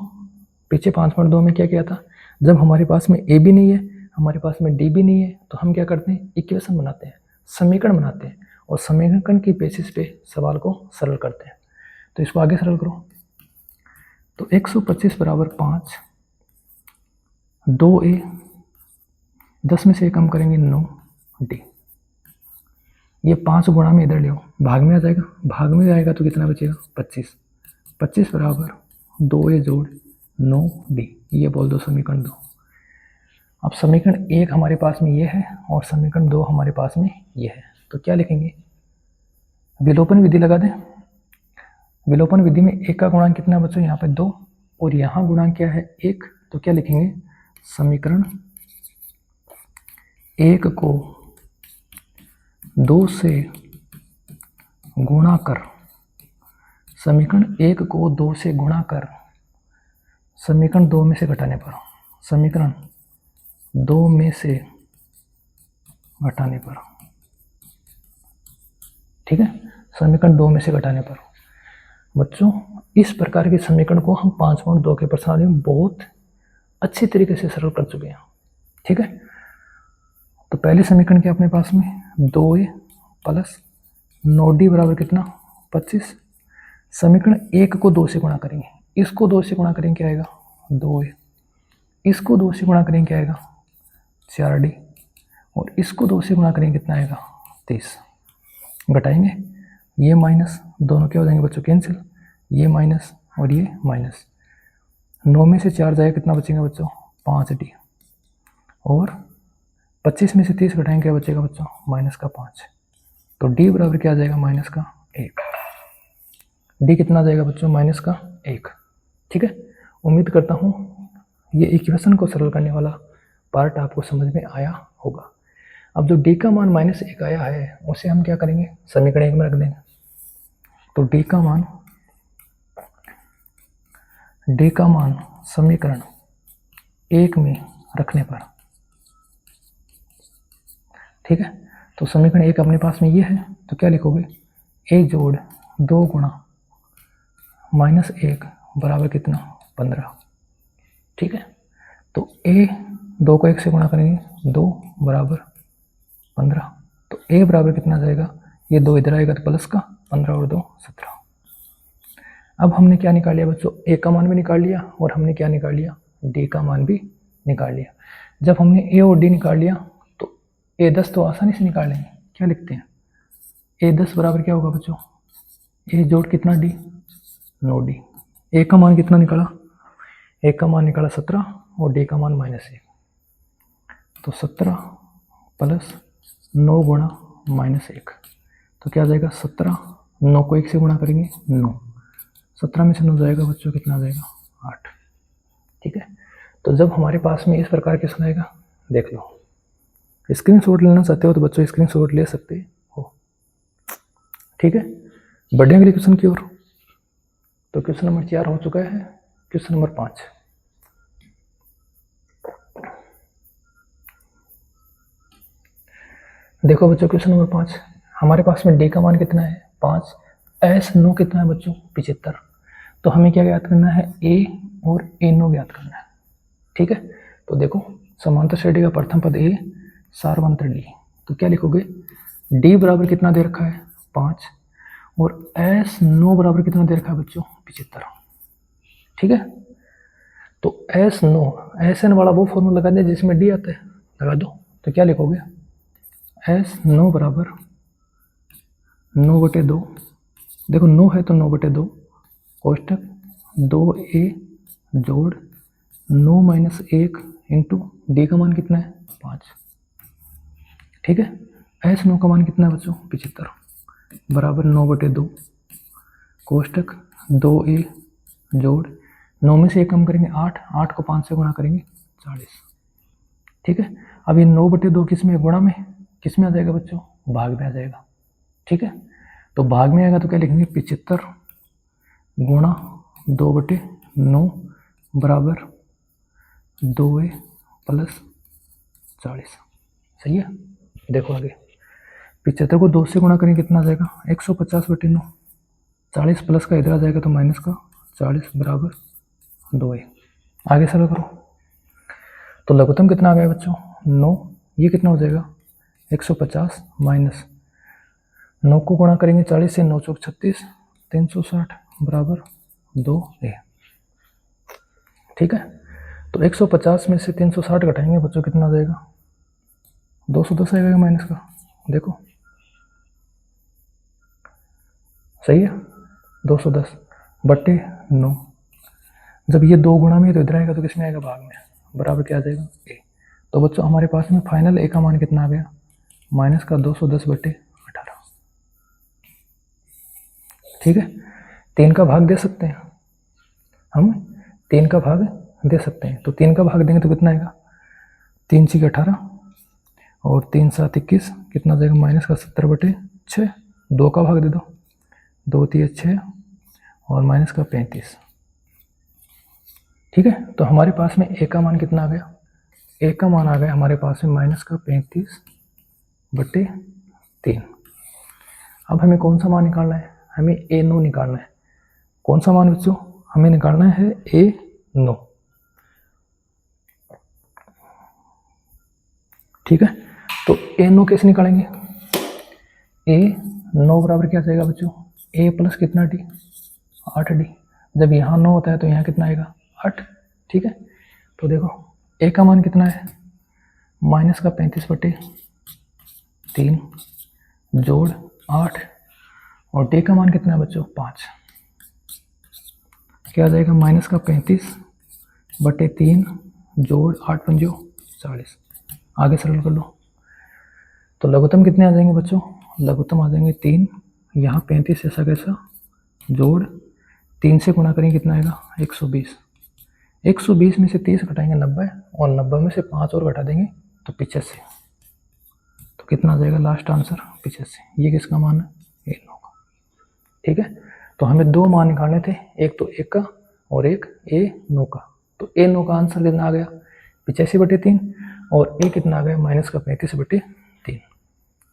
पीछे 5.2 में क्या किया था? जब हमारे पास में A भी नहीं है, हमारे पास में D भी नहीं है, तो हम क्या करते हैं? इक्वेशन बनाते हैं, समीकरण बनाते हैं और समीकरण की बेसिस पे सवाल को सरल करते हैं। तो इसको आगे सरल करो। तो 125 बराबर 5, 2A, 10 में से कम करेंगे 9D। ये 5 गुणा में इधर ले आओ, भाग में आ जाएगा, भाग में जाएगा तो कितना बचेगा? 25। 25 बराबर 2A जोड़ 9D, ये बोल दो समीकरण 2। अब समीकरण 1 हमारे पास में ये है और समीकरण 2 हमारे पास में ये है, तो क्या लिखेंगे? विलोपन विधि लगा दें। विलोपन विधि में 1 का गुणांक कितना बच्चों? यहाँ पे 2 और यहाँ गुणांक क्या है? 1। तो क्या लिखेंगे? समीकरण 1 को 2 से गुणा कर, समीकरण 1 को 2 से गुणा कर समीकरण 2 में से घटाने पर, समीकरण 2 में से घटाने पर, ठीक है, समीकरण 2 में से घटाने पर। बच्चों इस प्रकार के समीकरण को हम 5.2 के प्रश्नावली में बहुत अच्छी तरीके से सरल कर चुके हैं, ठीक है। तो पहले समीकरण के अपने पास में 2A प्लस 9D बराबर कितना? 25। समीकरण 1 को 2 से गुणा करेंगे, इसको 2 से गुणा करेंगे क्या आएगा? 2A। इसको 2 से गुणा करेंगे क्या आएगा? 4D। और इसको 2 से गुणा करेंगे कितना आएगा? 30। घटाएंगे, ये माइनस, दोनों क्या हो जाएंगे बच्चों? कैंसिल, ये माइनस और ये माइनस। 9 में से 4 जाएगा, कितना बचेगा बच्चों? 5D। और 25 में से 30 घटाएंगे, क्या बचेगा बच्चों? माइनस का 5। तो D बराबर क्या आ जाएगा? माइनस का 1। D कितना आ जाएगा बच्चों? माइनस का 1, ठीक है। उम्मीद करता हूँ ये इक्वेशन को सरल करने वाला पार्ट आपको समझ में आया होगा। अब जो D का मान -1 आया है उसे हम क्या करेंगे? समीकरण 1 में रख देंगे। तो D का मान डी का मान समीकरण 1 में रखने पर, ठीक है। तो समीकरण 1 अपने पास में ये है, तो क्या लिखोगे, a जोड़ 2 गुणा -1 बराबर कितना, 15, ठीक है। तो a 2 को 1 से गुणा करेंगे, 2 बराबर 15, तो a बराबर कितना जाएगा, ये 2 इधर आएगा तो प्लस का 15 और 2 17। अब हमने क्या निकाल लिया बच्चों, a का मान भी निकाल लिया और हमने क्या निकाल लिया, d का मान भी निकाल लिया। जब हमने a और d निकाल लिया तो a10 तो आसानी से निकाल लेंगे, क्या लिखते हैं, a10 बराबर क्या होगा बच्चों, a जोड़ कितना d, 9d। a का मान कितना निकाला, a का मान निकाला 17 और d का मान -1, तो 17 प्लस 9 गुणा -1, तो क्या आ जाएगा 17, 9 को 1 से गुणा करेंगे 9, 17 में से 9 जाएगा बच्चों, कितना आ जाएगा 8, ठीक है। तो जब हमारे पास में इस प्रकार क्वेश्चन आएगा, देख लो, स्क्रीनशॉट लेना चाहते हो तो बच्चों स्क्रीनशॉट ले सकते हो, ठीक है। बढ़ेंगे अगले क्वेश्चन की ओर। तो क्वेश्चन नंबर 4 हो चुका है, क्वेश्चन नंबर 5। देखो बच्चों क्वेश्चन नंबर 5, हमारे पास में डी का मान कितना है 5, एस नो कितना है बच्चों 75। तो हमें क्या ज्ञात करना है, ए और ए नो ज्ञात करना है, ठीक है। तो देखो समांतर श्रेणी का प्रथम पद ए, सार्वंत्र डी, तो क्या लिखोगे, डी बराबर कितना दे रखा है 5 और एस नो बराबर कितना दे रखा है बच्चों 75, ठीक है। तो एस नो, एस एन वाला वो फॉर्मूला लगा दे जिसमें डी आता है, लगा दो। तो क्या लिखोगे, एस 9 बराबर 9/2, देखो 9 है तो 9/2 कोष्टक 2a जोड़ 9 - 1 इंटू डी का मान कितना है 5, ठीक है। एस 9 का मान कितना है बच्चों 75 बराबर 9/2 कोष्टक 2a जोड़ 9 में से 1 कम करेंगे 8, 8 को 5 से गुणा करेंगे 40, ठीक है। अब ये 9/2 किस में, गुणा में, किस में आ जाएगा बच्चों, भाग में आ जाएगा, ठीक है। तो भाग में आएगा तो क्या लिखेंगे, 75 गुणा 2/9 बराबर 2a प्लस 40, सही है। देखो आगे, 75 को 2 से गुणा करेंगे कितना आ जाएगा, 150/9, 40 प्लस का इधर आ जाएगा तो माइनस का 40 बराबर 2a। आगे सरल करो, तो लघुत्तम कितना आ गया बच्चों 9, ये कितना हो जाएगा 150 माइनस 9 को गुणा करेंगे 40 से, 9 चौक 36, 360 बराबर 2a, ठीक है। तो 150 में से 360 घटाएंगे बच्चों, कितना आ जाएगा 210 आएगा माइनस का, देखो सही है, 210/9। जब ये 2 गुणा में तो इधर आएगा तो किस में आएगा, भाग में, बराबर क्या आ जाएगा a। तो बच्चों हमारे पास में फाइनल a का मान कितना आ गया, माइनस का 210/18, ठीक है। 3 का भाग दे सकते हैं हम, 3 का भाग दे सकते हैं, तो 3 का भाग देंगे तो कितना आएगा, 3 × 18 और 3 × 7 21, कितना आ जाएगा माइनस का 70/6, 2 का भाग दे दो, 2 × 3 = 6 और माइनस का 35, ठीक है। तो हमारे पास में a का मान कितना आ गया, a का मान आ गया हमारे पास में माइनस का 35/3। अब हमें कौन सा मान निकालना है, हमें a नो निकालना है। कौन सा मान बच्चों, हमें निकालना है a नो, ठीक है। तो a नो कैसे निकालेंगे, a नो बराबर क्या जाएगा बच्चों, a प्लस कितना d, 8d। जब यहाँ 9 होता है तो यहाँ कितना आएगा 8, ठीक है। तो देखो a का मान कितना है, माइनस का 35/3 जोड़ 8 और d का मान कितना है बच्चों 5, क्या आ जाएगा माइनस का 35/3 जोड़ 8 × 5 = 40। आगे सरल कर लो, तो लघुत्तम कितने आ जाएंगे बच्चों, लघुत्तम आ जाएंगे 3, यहाँ 35 ऐसा कैसा जोड़ 3 से गुणा करेंगे कितना आएगा 120, 120 में से 30 घटाएंगे 90 और 90 में से 5 और घटा देंगे तो 85, तो कितना आ जाएगा लास्ट आंसर 85। ये किसका मान है, a नो का, ठीक है। तो हमें 2 मान निकालने थे, एक तो 1 का और एक ए 9 का। तो ए 9 का आंसर कितना आ गया 85/3 और ए कितना आ गया -35/3।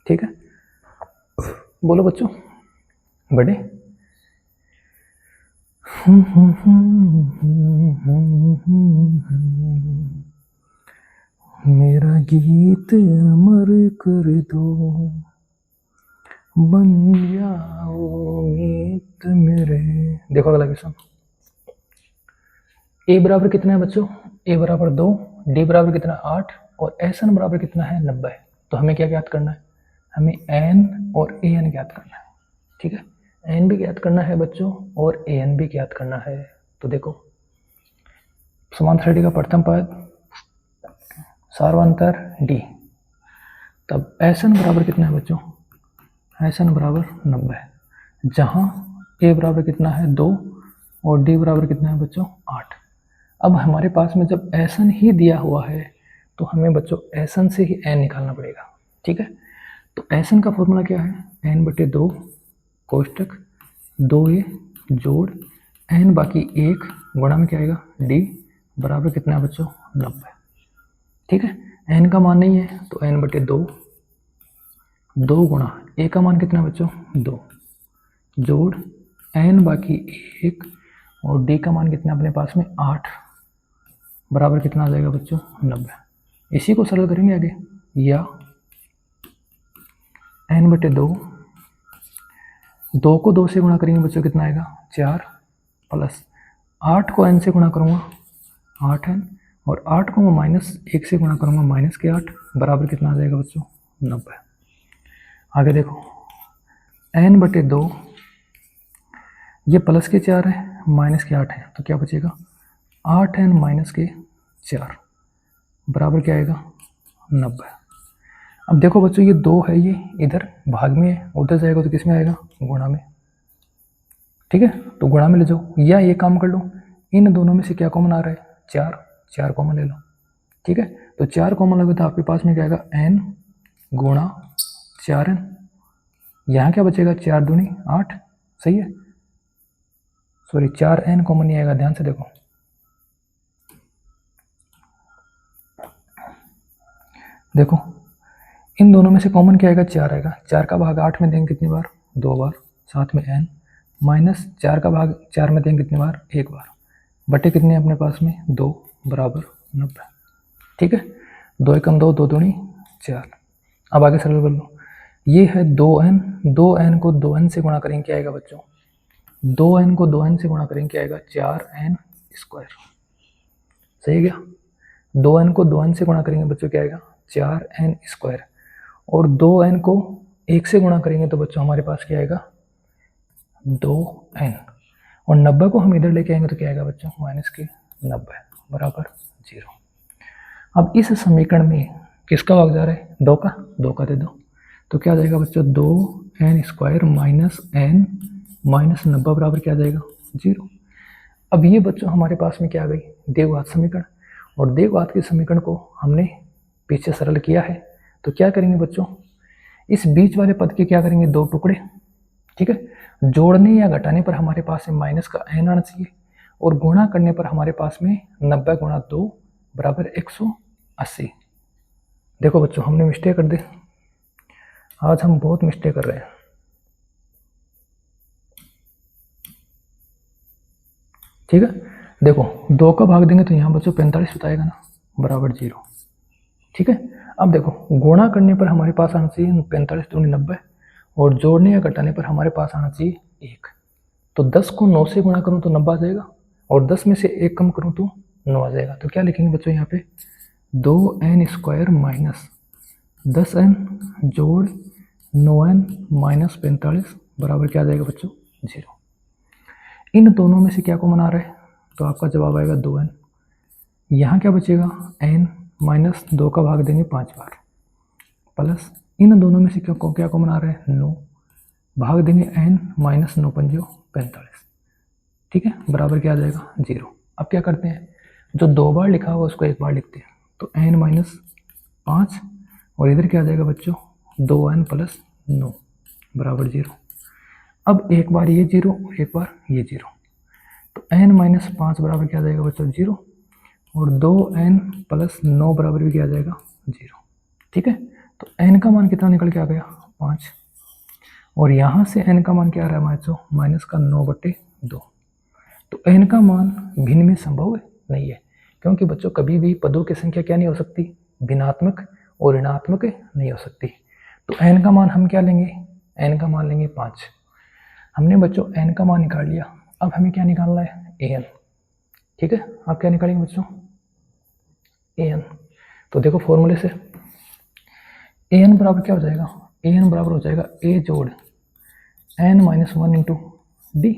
ठीक है, बोलो बच्चों बड़े। मेरा गीत अमर कर दो, बन जाओ मीत मेरे। देखो अगला क्वेश्चन, ए बराबर कितना है बच्चों, ए बराबर 2, डी बराबर कितना 8 और एस एन बराबर कितना है 90। तो हमें क्या ज्ञात करना है, हमें एन और ए एन ज्ञात करना है। ठीक है, एन भी ज्ञात करना है बच्चों और ए एन भी ज्ञात करना है। तो देखो समांतर श्रेणी का प्रथम पद सार्वंतर डी, तब एस एन बराबर कितना है बच्चों, एस एन बराबर 90, जहाँ ए बराबर कितना है 2 और डी बराबर कितना है बच्चों 8। अब हमारे पास में जब एस एन ही दिया हुआ है तो हमें बच्चों एस एन से ही एन निकालना पड़ेगा। ठीक है, तो एस एन का फॉर्मूला क्या है, n/2 कोष्टक 2a जोड़ n बाकी 1 गुणा में क्या आएगा d बराबर कितना है बच्चों 90। ठीक है, n का मान नहीं है तो n/2 2 गुणा a का मान कितना है बच्चों 2 जोड़ n बाकी 1 और d का मान कितना अपने पास में 8 बराबर कितना आ जाएगा बच्चों 90। इसी को सरल करेंगे आगे, या n/2 2 को 2 से गुणा करेंगे बच्चों कितना आएगा 4 प्लस 8 को n से गुणा करूँगा 8n और 8 को मैं -1 से गुणा करूँगा -8 बराबर कितना आ जाएगा बच्चों 90। आगे देखो n/2 ये प्लस के 4 है माइनस के 8 है तो क्या बचेगा 8n - 4 बराबर क्या आएगा 90। अब देखो बच्चों ये 2 है, ये इधर भाग में है, उधर जाएगा तो किस में आएगा गुणा में। ठीक है, तो गुणा में ले जाओ या ये काम कर लो, इन दोनों में से क्या कॉमन आ रहा है 4 कॉमन ले लो। ठीक है, तो 4 कॉमन लगे तो आपके पास में क्या आएगा n गुणा 4n, यहाँ क्या बचेगा 4 दूनी 8, सही है, सॉरी 4n कॉमन नहीं आएगा, ध्यान से देखो। देखो इन दोनों में से कॉमन क्या आएगा 4 आएगा, 4 का भाग 8 में देंगे कितनी बार 2 बार, साथ में n माइनस 4 का भाग 4 में देंगे कितनी बार 1 बार, बटे कितने अपने पास में 2 बराबर 90। ठीक है, 2 एकम 2 2 दूनी 4। अब आगे सरल कर लो, ये है 2n, 2n को 2n से गुणा करेंगे क्या आएगा बच्चों, 2n को 2n से गुणा करेंगे क्या आएगा 4n²। सही है क्या, 2n को 2n से गुणा करेंगे बच्चों क्या आएगा 4n² और 2n को 1 से गुणा करेंगे तो बच्चों हमारे पास क्या आएगा 2n और 90 को हम इधर लेके आएंगे तो क्या आएगा बच्चों -90 बराबर 0। अब इस समीकरण में किसका भाग जा रहा है 2 का दे दो तो क्या आ जाएगा बच्चों 2n² -n -90 बराबर क्या आ जाएगा 0। अब ये बच्चों हमारे पास में क्या आ गई द्विघात समीकरण, और द्विघात के समीकरण को हमने पीछे सरल किया है। तो क्या करेंगे बच्चों, इस बीच वाले पद के क्या करेंगे 2 टुकड़े। ठीक है, जोड़ने या घटाने पर हमारे पास में माइनस का n आना चाहिए और गुणा करने पर हमारे पास में 90 गुणा 2 बराबर 180। देखो बच्चों हमने मिस्टेक कर दी, आज हम बहुत मिस्टेक कर रहे हैं। ठीक है, देखो 2 का भाग देंगे तो यहाँ बच्चों 45 बताएगा ना बराबर 0। ठीक है, अब देखो गुणा करने पर हमारे पास आना चाहिए 45 दूनी 90 और जोड़ने या घटाने पर हमारे पास आना चाहिए 1। तो 10 को 9 से गुणा करूँ तो 90 आ जाएगा और 10 में से 1 कम करूँ तो 9 आ जाएगा। तो क्या लिखेंगे बच्चों यहाँ पे 2n² माइनस 10n जोड़ 9n - 45 बराबर क्या आ जाएगा बच्चों 0। इन दोनों में से क्या कॉमन आ रहा है तो आपका जवाब आएगा 2n। यहाँ क्या बचेगा n -2 का भाग देंगे 5 बार प्लस इन दोनों में से क्या कॉमन आ रहा है 9 भाग देंगे n -9 पंजो 45। ठीक है, बराबर क्या आ जाएगा 0। अब क्या करते हैं, जो 2 बार लिखा हुआ उसको 1 बार लिखते हैं तो n - 5 और इधर क्या आ जाएगा बच्चों 2n + 9 बराबर 0। अब एक बार ये 0 और एक बार ये 0, तो n माइनस 5 बराबर क्या आ जाएगा बच्चों 0, और 2n प्लस 9 बराबर भी क्या आ जाएगा 0। ठीक है, तो n का मान कितना निकल के आ गया 5, और यहाँ से n का मान क्या आ रहा है बच्चों माइनस का 9/2। तो n का मान भिन्न में संभव नहीं है, क्योंकि बच्चों कभी भी पदों की संख्या क्या नहीं हो सकती, भिन्नात्मक और ऋणात्मक नहीं हो सकती। तो n का मान हम क्या लेंगे, n का मान लेंगे 5। हमने बच्चों n का मान निकाल लिया, अब हमें क्या निकालना है an। ठीक है, आप क्या निकालेंगे बच्चों an। तो देखो फॉर्मूले से an बराबर क्या हो जाएगा, an बराबर हो जाएगा a जोड़ n माइनस 1 इंटू डी।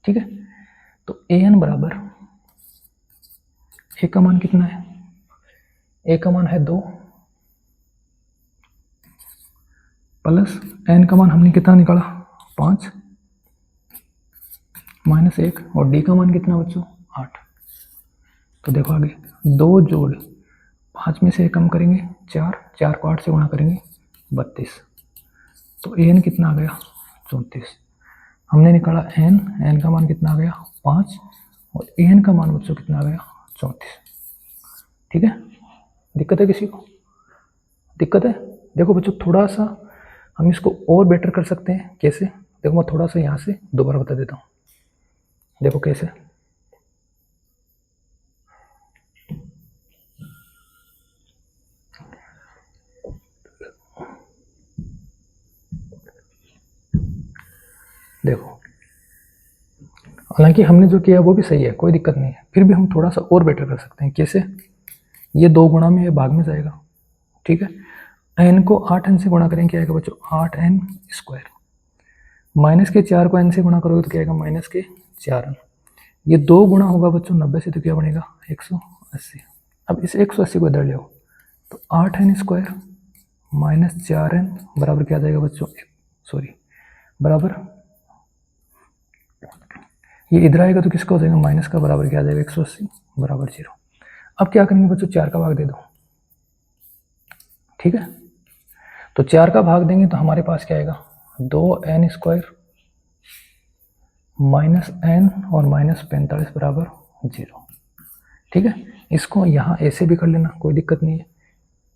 ठीक है, तो an बराबर a का मान कितना है, a का मान है 2 प्लस n का मान हमने कितना निकाला 5 माइनस 1, और d का मान कितना बच्चों 8। तो देखो आगे 2 जोड़ 5 में से 1 कम करेंगे 4, 4 को 8 से गुणा करेंगे 32। तो an कितना आ गया 34। हमने निकाला n का मान कितना आ गया 5, और an का मान बच्चों कितना आ गया 34। ठीक है, दिक्कत है किसी को, दिक्कत है? देखो बच्चों थोड़ा सा हम इसको और बेटर कर सकते हैं, कैसे, देखो मैं थोड़ा सा यहाँ से दोबारा बता देता हूँ। देखो कैसे, देखो हालांकि हमने जो किया वो भी सही है, कोई दिक्कत नहीं है, फिर भी हम थोड़ा सा और बेटर कर सकते हैं। कैसे, ये 2 गुणा में ये भाग में जाएगा। ठीक है, n को 8n से गुणा करेंगे क्या आएगा बच्चों 8n स्क्वायर, माइनस के 4 को n से गुणा करोगे तो क्या आएगा माइनस के 4n। ये 2 गुणा होगा बच्चों 90 से, तो क्या बनेगा 180। अब इस 180 को इधर ले आओ, तो 8n स्क्वायर माइनस 4n बराबर क्या आ जाएगा बच्चों, सॉरी बराबर, ये इधर आएगा तो किसका हो जाएगा माइनस का, बराबर क्या आ जाएगा 180 बराबर 0। अब क्या करेंगे बच्चों 4 का भाग दे दो। ठीक है, तो 4 का भाग देंगे तो हमारे पास क्या आएगा 2n स्क्वायर माइनस n और माइनस 45 बराबर 0। ठीक है, इसको यहाँ ऐसे भी कर लेना, कोई दिक्कत नहीं है।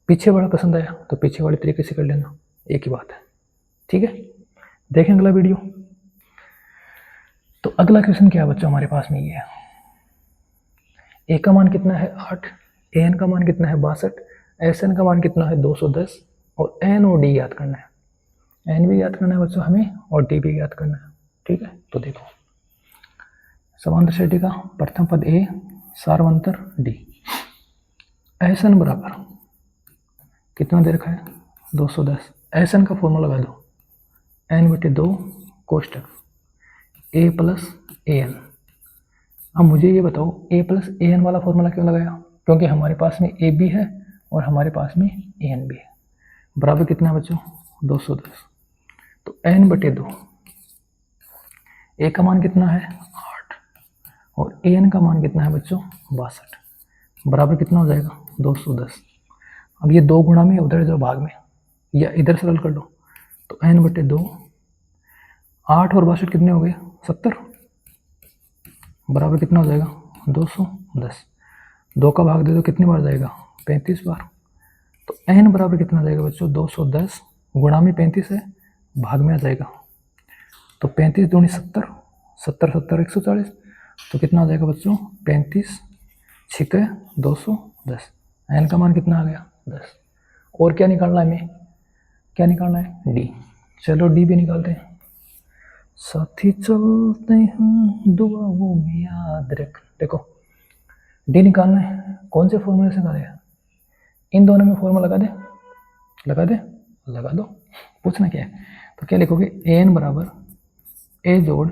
पीछे वाला पसंद आया तो पीछे वाले तरीके से कर लेना, एक ही बात है। ठीक है, देखें अगला वीडियो। तो अगला क्वेश्चन क्या है बच्चों हमारे पास में ये है, a का मान कितना है 8, an का मान कितना है 62, sn का मान कितना है 210, और n और d याद करना है। n भी याद करना है बच्चों हमें, और d भी याद करना है। ठीक है, तो देखो समांतर श्रेणी का प्रथम पद a, सार्वंतर d, sn बराबर कितना दे रखा है 210। sn का फॉर्मूला लगा दो n/2 कोष्टक a प्लस an। अब मुझे ये बताओ a प्लस an वाला फॉर्मूला क्यों लगाया, क्योंकि हमारे पास में a भी है और हमारे पास में an भी है। बराबर कितना बच्चों 210, तो n/2, a का मान कितना है 8 और an का मान कितना है बच्चों 62, बराबर कितना हो जाएगा 210। अब ये 2 गुणा में उधर जो भाग में, या इधर सरल कर लो, तो n/2, 8 और 62 कितने हो गए 70, बराबर कितना हो जाएगा 210। 2 का भाग दे दो कितनी बार जाएगा 35 बार। तो n बराबर कितना जाएगा बच्चों 210, गुणा में 35 है, भाग में आ जाएगा, तो 35 दूनी 70, 70 70 140, तो कितना आ जाएगा बच्चों 35 छिके 210। n का मान कितना आ गया 10। और क्या निकालना है हमें, क्या निकालना है d। चलो d भी निकालते हैं। साथी चलते हैं दुआओं में याद रख, देखो d निकालना है, कौन से फॉर्मूले से निकाले, इन दोनों में फॉर्मूला लगा दे, लगा दे, लगा दो, पूछना क्या है। तो क्या लिखोगे an बराबर a जोड़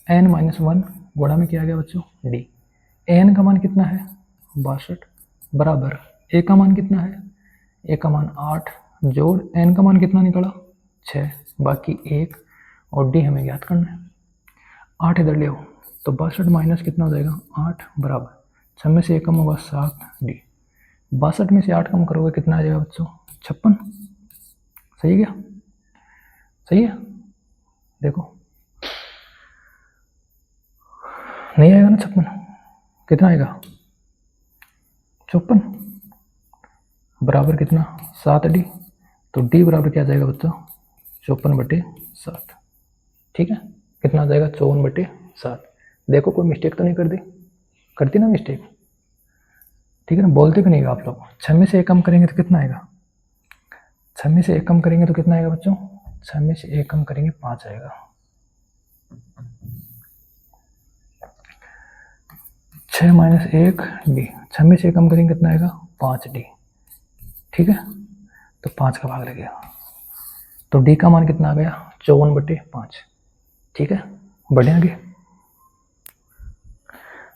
n माइनस 1 गुणा में क्या आ गया बच्चों d। an का मान कितना है 62 बराबर a का मान कितना है, a का मान 8 जोड़ n का मान कितना निकला 6 बाकी 1, और d हमें याद करना है। 8 इधर ले आओ, तो 62 माइनस कितना हो जाएगा 8 बराबर 6 में से 1 कम होगा 7 d। 62 में से 8 कम करोगे कितना आ जाएगा बच्चों 56। सही है क्या, सही है। देखो नहीं आएगा ना 56, कितना आएगा 54 बराबर कितना 7D। तो D बराबर क्या आ जाएगा बच्चों 54/7। ठीक है, कितना आ जाएगा 54/7। देखो कोई मिस्टेक तो नहीं कर दी, करती ना मिस्टेक, ठीक है ना, बोलते भी नहीं आप लोग। 6 में से 1 कम करेंगे तो कितना आएगा, 6 में से 1 कम करेंगे तो कितना आएगा बच्चों, 6 में से 1 कम करेंगे 5 आएगा। 6 - 1 D, 6 में से 1 कम करेंगे कितना आएगा 5D। ठीक है, तो 5 का भाग लग गया, तो D का मान कितना आ गया 54/5। ठीक है, बढ़े आगे,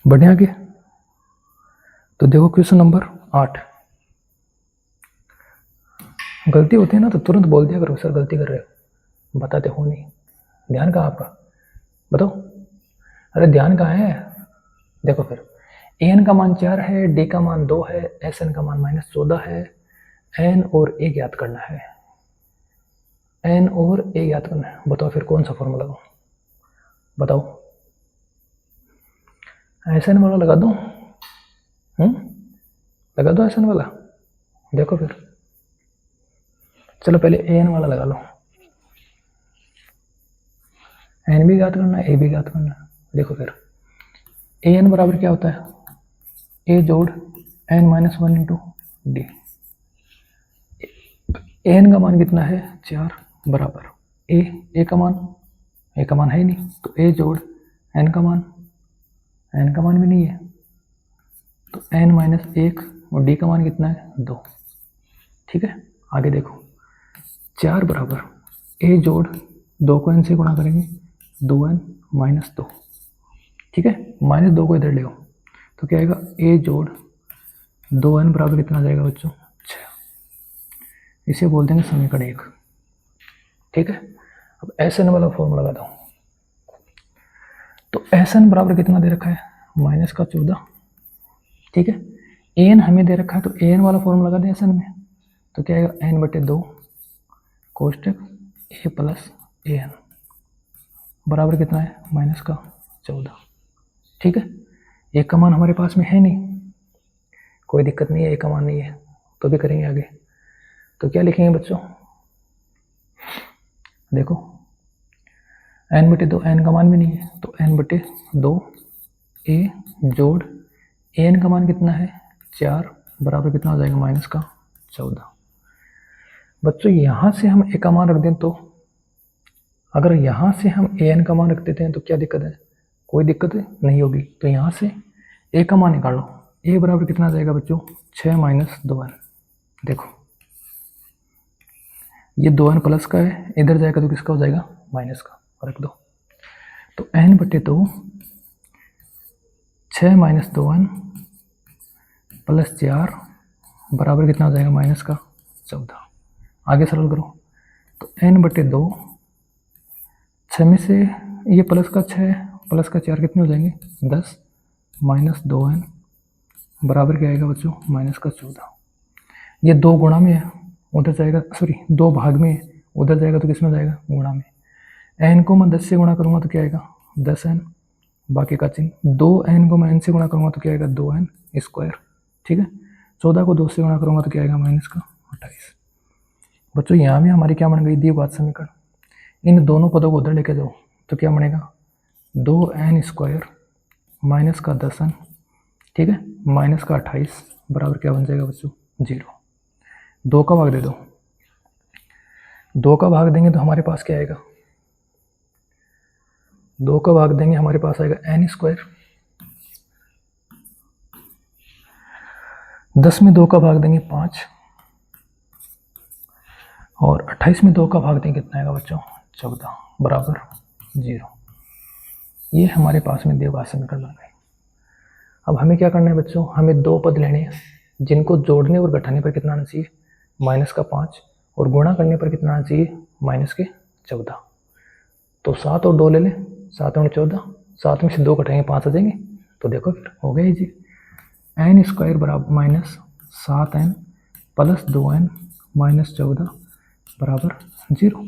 बढ़े आगे। तो देखो क्वेश्चन नंबर 8। गलती होती है ना तो तुरंत बोल दिया करो सर गलती कर रहे हो, बताते हो नहीं। ध्यान कहाँ आपका, बताओ, अरे ध्यान कहाँ है। देखो फिर an का मान 4 है, d का मान 2 है, sn का मान -14 है, n और a ज्ञात करना है, n और a ज्ञात करना है। बताओ फिर कौन सा फॉर्मूला लगाऊं, बताओ। sn वाला लगा दूं, लगा दो sn वाला। देखो फिर, चलो पहले an वाला लगा लो, n भी ज्ञात करना है, a भी ज्ञात करना है। देखो फिर an बराबर क्या होता है, a जोड़ n - 1 इंटू डी। an का मान कितना है 4 बराबर a का मान है ही नहीं, तो a जोड़ n का मान भी नहीं है, तो n - 1 और d का मान कितना है 2। ठीक है, आगे देखो 4 बराबर a जोड़ 2 को n से गुणा करेंगे 2n - 2। ठीक है, -2 को इधर ले आओ तो क्या आएगा a जोड़ 2n बराबर कितना आ जाएगा बच्चों 6। इसे बोल देंगे समीकरण 1। ठीक है, अब Sn वाला फॉर्मूला लगाता हूँ। तो Sn बराबर कितना दे रखा है -14। ठीक है, an हमें दे रखा है, तो an वाला फॉर्मूला लगा दें Sn में, तो क्या आएगा n/2 कोष्टक a प्लस an बराबर कितना है -14। ठीक है, एक का मान हमारे पास में है नहीं, कोई दिक्कत नहीं है, एक का मान नहीं है तो भी करेंगे आगे। तो क्या लिखेंगे बच्चों, देखो n/2, n का मान भी नहीं है, तो n/2 a जोड़ an का मान कितना है 4 बराबर कितना हो जाएगा -14। बच्चों यहाँ से हम a का मान रख दें, तो अगर यहाँ से हम an का मान रख देते हैं तो क्या दिक्कत है, कोई दिक्कत नहीं होगी। तो यहाँ से a का मान निकाल लो, a बराबर कितना आ जाएगा बच्चों 6 - 2n। देखो ये 2n प्लस का है, इधर जाएगा तो किसका हो जाएगा माइनस का, रख दो। तो n/2 6 - 2n प्लस 4 बराबर कितना हो जाएगा -14। आगे सरल करो, तो n/2 6 में से ये प्लस का 6 प्लस का 4 कितने हो जाएंगे 10 -2n बराबर क्या आएगा बच्चों -14। ये 2 गुणा में है, उधर जाएगा, सॉरी 2 भाग में है, उधर जाएगा तो किस में जाएगा गुणा में। n को मैं 10 से गुणा करूँगा तो क्या आएगा 10n, बाकी का चिन्ह। 2n को मैं n से गुणा करूँगा तो क्या आएगा 2n स्क्वायर। ठीक है, 14 को 2 से गुणा करूँगा तो क्या आएगा -28। बच्चों यहाँ भी हमारी क्या बन गई द्विघात समीकरण। इन दोनों पदों को उधर लेके जाओ तो क्या बनेगा 2n स्क्वायर माइनस का 10n, ठीक है, माइनस का 28 बराबर क्या बन जाएगा बच्चों 0। 2 का भाग दे दो, 2 का भाग देंगे तो हमारे पास क्या आएगा, 2 का भाग देंगे हमारे पास आएगा n स्क्वायर। 10 में 2 का भाग देंगे 5, और 28 में 2 का भाग देंगे कितना आएगा बच्चों 14 बराबर 0। ये हमारे पास में द्विघात समीकरण बन गए। अब हमें क्या करना है बच्चों, हमें 2 पद लेने हैं जिनको जोड़ने और घटाने पर कितना आना चाहिए -5, और गुणा करने पर कितना आना चाहिए -14। तो 7 और 2 ले लें, 7 और 14, 7 में से 2 घटाएंगे 5 आ जाएंगे। तो देखो फिर हो गया जी, n स्क्वायर बराबर -7n प्लस 2n -14 बराबर 0।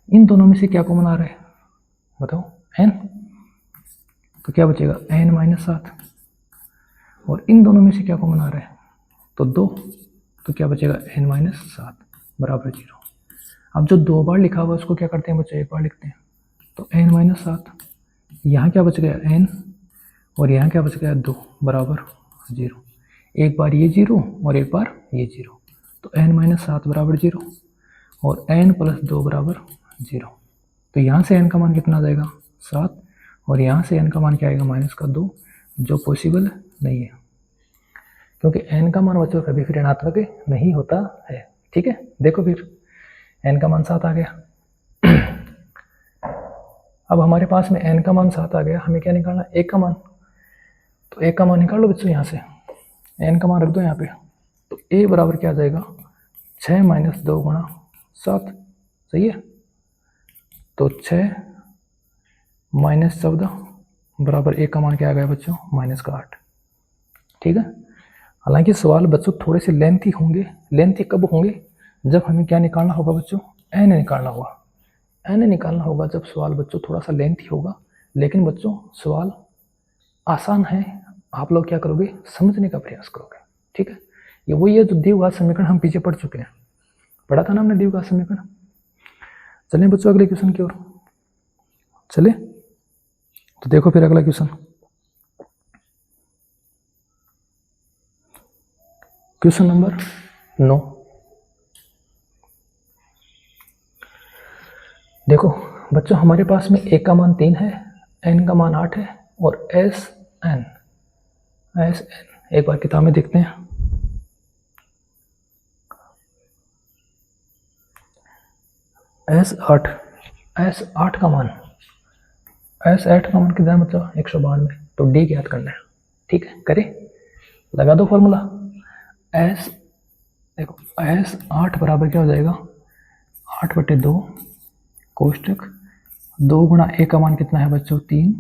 इन दोनों में से क्या कॉमन आ रहा है बताओ n। तो क्या बचेगा n-7, और इन दोनों में से क्या कॉमन आ रहा है तो 2, तो क्या बचेगा n-7 बराबर 0। अब जो 2 बार लिखा हुआ है उसको क्या करते हैं बच्चों, एक बार लिखते हैं। तो n-7, यहाँ क्या बच गया n, और यहाँ क्या बच गया 2 बराबर 0। एक बार ये 0 और एक बार ये 0, तो n-7 बराबर 0 और n+2 बराबर 0। तो यहाँ से n का मान कितना आ जाएगा 7, और यहाँ से n का मान क्या आएगा -2, जो पॉसिबल नहीं है, क्योंकि n का मान बच्चों कभी फिर ऋणात्मक नहीं होता है। ठीक है, देखो फिर n का मान 7 आ गया। अब हमारे पास में n का मान 7 आ गया, हमें क्या निकालना, 1 का मान। तो 1 का मान निकाल लो बच्चों, यहाँ से n का मान रख दो यहाँ पे। तो a बराबर क्या आ जाएगा 6 - 2 गुणा 7, सही है। तो 6 - 14 बराबर 1 का मान क्या आ गया बच्चों -8। ठीक है, हालांकि सवाल बच्चों थोड़े से लेंथी होंगे। लेंथी कब होंगे, जब हमें क्या निकालना होगा बच्चों, n निकालना होगा। n निकालना होगा जब सवाल बच्चों थोड़ा सा लेंथी होगा। लेकिन बच्चों सवाल आसान है, आप लोग क्या करोगे, समझने का प्रयास करोगे। ठीक है, ये वही है जो द्विघात समीकरण हम पीछे पढ़ चुके हैं, पढ़ा था ना हमने द्विघात समीकरण। चलें बच्चों अगले क्वेश्चन की ओर चले। तो देखो फिर अगला क्वेश्चन, क्वेश्चन नंबर 9। देखो बच्चों हमारे पास में a का मान 3 है, n का मान 8 है, और Sn एक बार किताब में देखते हैं। S8 का मान कितना है मतलब 192। तो d ज्ञात करना है। ठीक है, करें, लगा दो फॉर्मूला। देखो S8 बराबर क्या हो जाएगा 8/2 कोष्टक 2 गुणा a का मान कितना है बच्चों 3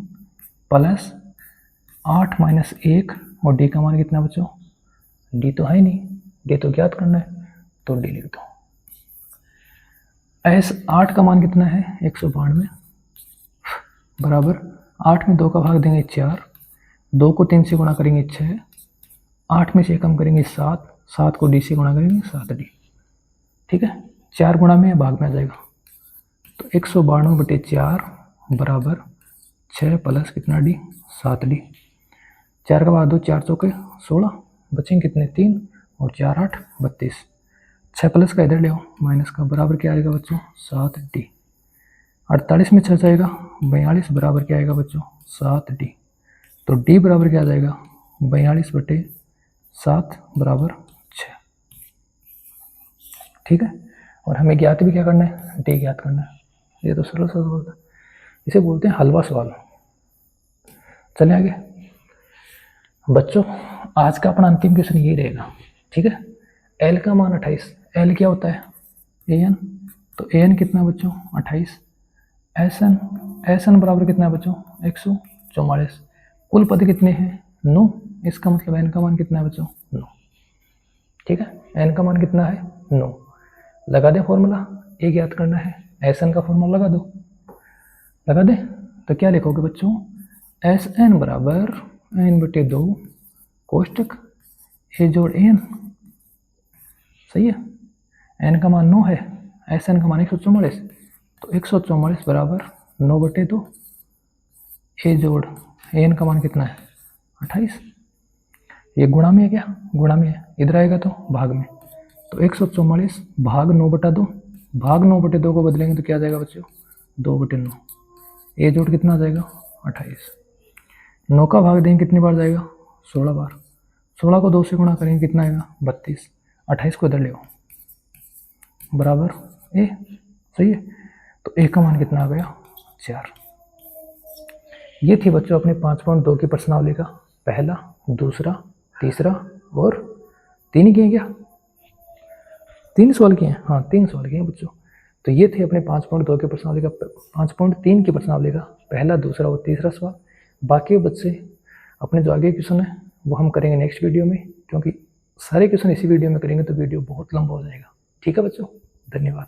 प्लस 8 - 1, और d का मान कितना बच्चों, d तो है नहीं, d तो ज्ञात करना है, तो d लिख दो। S8 का मान कितना है 192 बराबर 8 में 2 का भाग देंगे 4, 2 को 3 से गुणा करेंगे 6, 8 में से कम करेंगे 7, 7 को d से गुणा करेंगे 7d। ठीक है, 4 गुणा में भाग में आ जाएगा। तो 192/4 बराबर 6 प्लस कितना d 7d। 4 का भाग दो, 4 चौके 16, बचेंगे कितने 3, और 4 8 32। 6 प्लस का इधर ले आओ माइनस का, बराबर क्या आएगा बच्चों 7d। 48 में 6 जाएगा 42 बराबर क्या आएगा बच्चों 7d। तो d बराबर क्या आ जाएगा 42/7 बराबर 6। ठीक है, और हमें ज्ञात भी क्या करना है, d ज्ञात करना है। ये तो सरल सा सवाल था, इसे बोलते हैं हलवा सवाल। चले आगे बच्चों, आज का अपना अंतिम क्वेश्चन ये रहेगा। ठीक है, l का मान 28, l क्या होता है an, तो an कितना बच्चों 28, Sn बराबर कितना है बच्चों 144, कुल पद कितने हैं 9, इसका मतलब n का मान कितना है बच्चों 9। ठीक है, n का मान कितना है 9। लगा दे फॉर्मूला, a ज्ञात करना है, Sn का फॉर्मूला लगा दो, लगा दे। तो क्या लिखोगे बच्चों, Sn बराबर n/2 कोष्टक a जोड़ an, सही है। n का मान 9 है, Sn का मान 144, तो 144 बराबर 9/2, a जोड़ an का मान कितना है 28। ये गुणा में है, क्या गुणा में है, इधर आएगा तो भाग में। तो 144 भाग 9/2, भाग 9/2 को बदलेंगे तो क्या आ जाएगा बच्चों 2/9। a जोड़ कितना आ जाएगा 28। 9 का भाग देंगे कितनी बार जाएगा 16 बार, 16 को 2 से गुणा करेंगे कितना आएगा 32, 28 को इधर ले आओ बराबर a, सही है। तो a का मान कितना आ गया 4। ये थी बच्चों अपने 5.2 की प्रश्नावली का पहला, दूसरा, तीसरा और 3 किए क्या, 3 सवाल किए हैं, हाँ 3 सवाल किए बच्चों। तो ये थे अपने 5.2 की प्रश्नावली का 5.3 की प्रश्नावली का पहला, दूसरा और तीसरा सवाल। बाकी बच्चे अपने जो आगे क्वेश्चन है वो हम करेंगे नेक्स्ट वीडियो में, क्योंकि सारे क्वेश्चन इसी वीडियो में करेंगे तो वीडियो बहुत लंबा हो जाएगा। ठीक है बच्चों, धन्यवाद।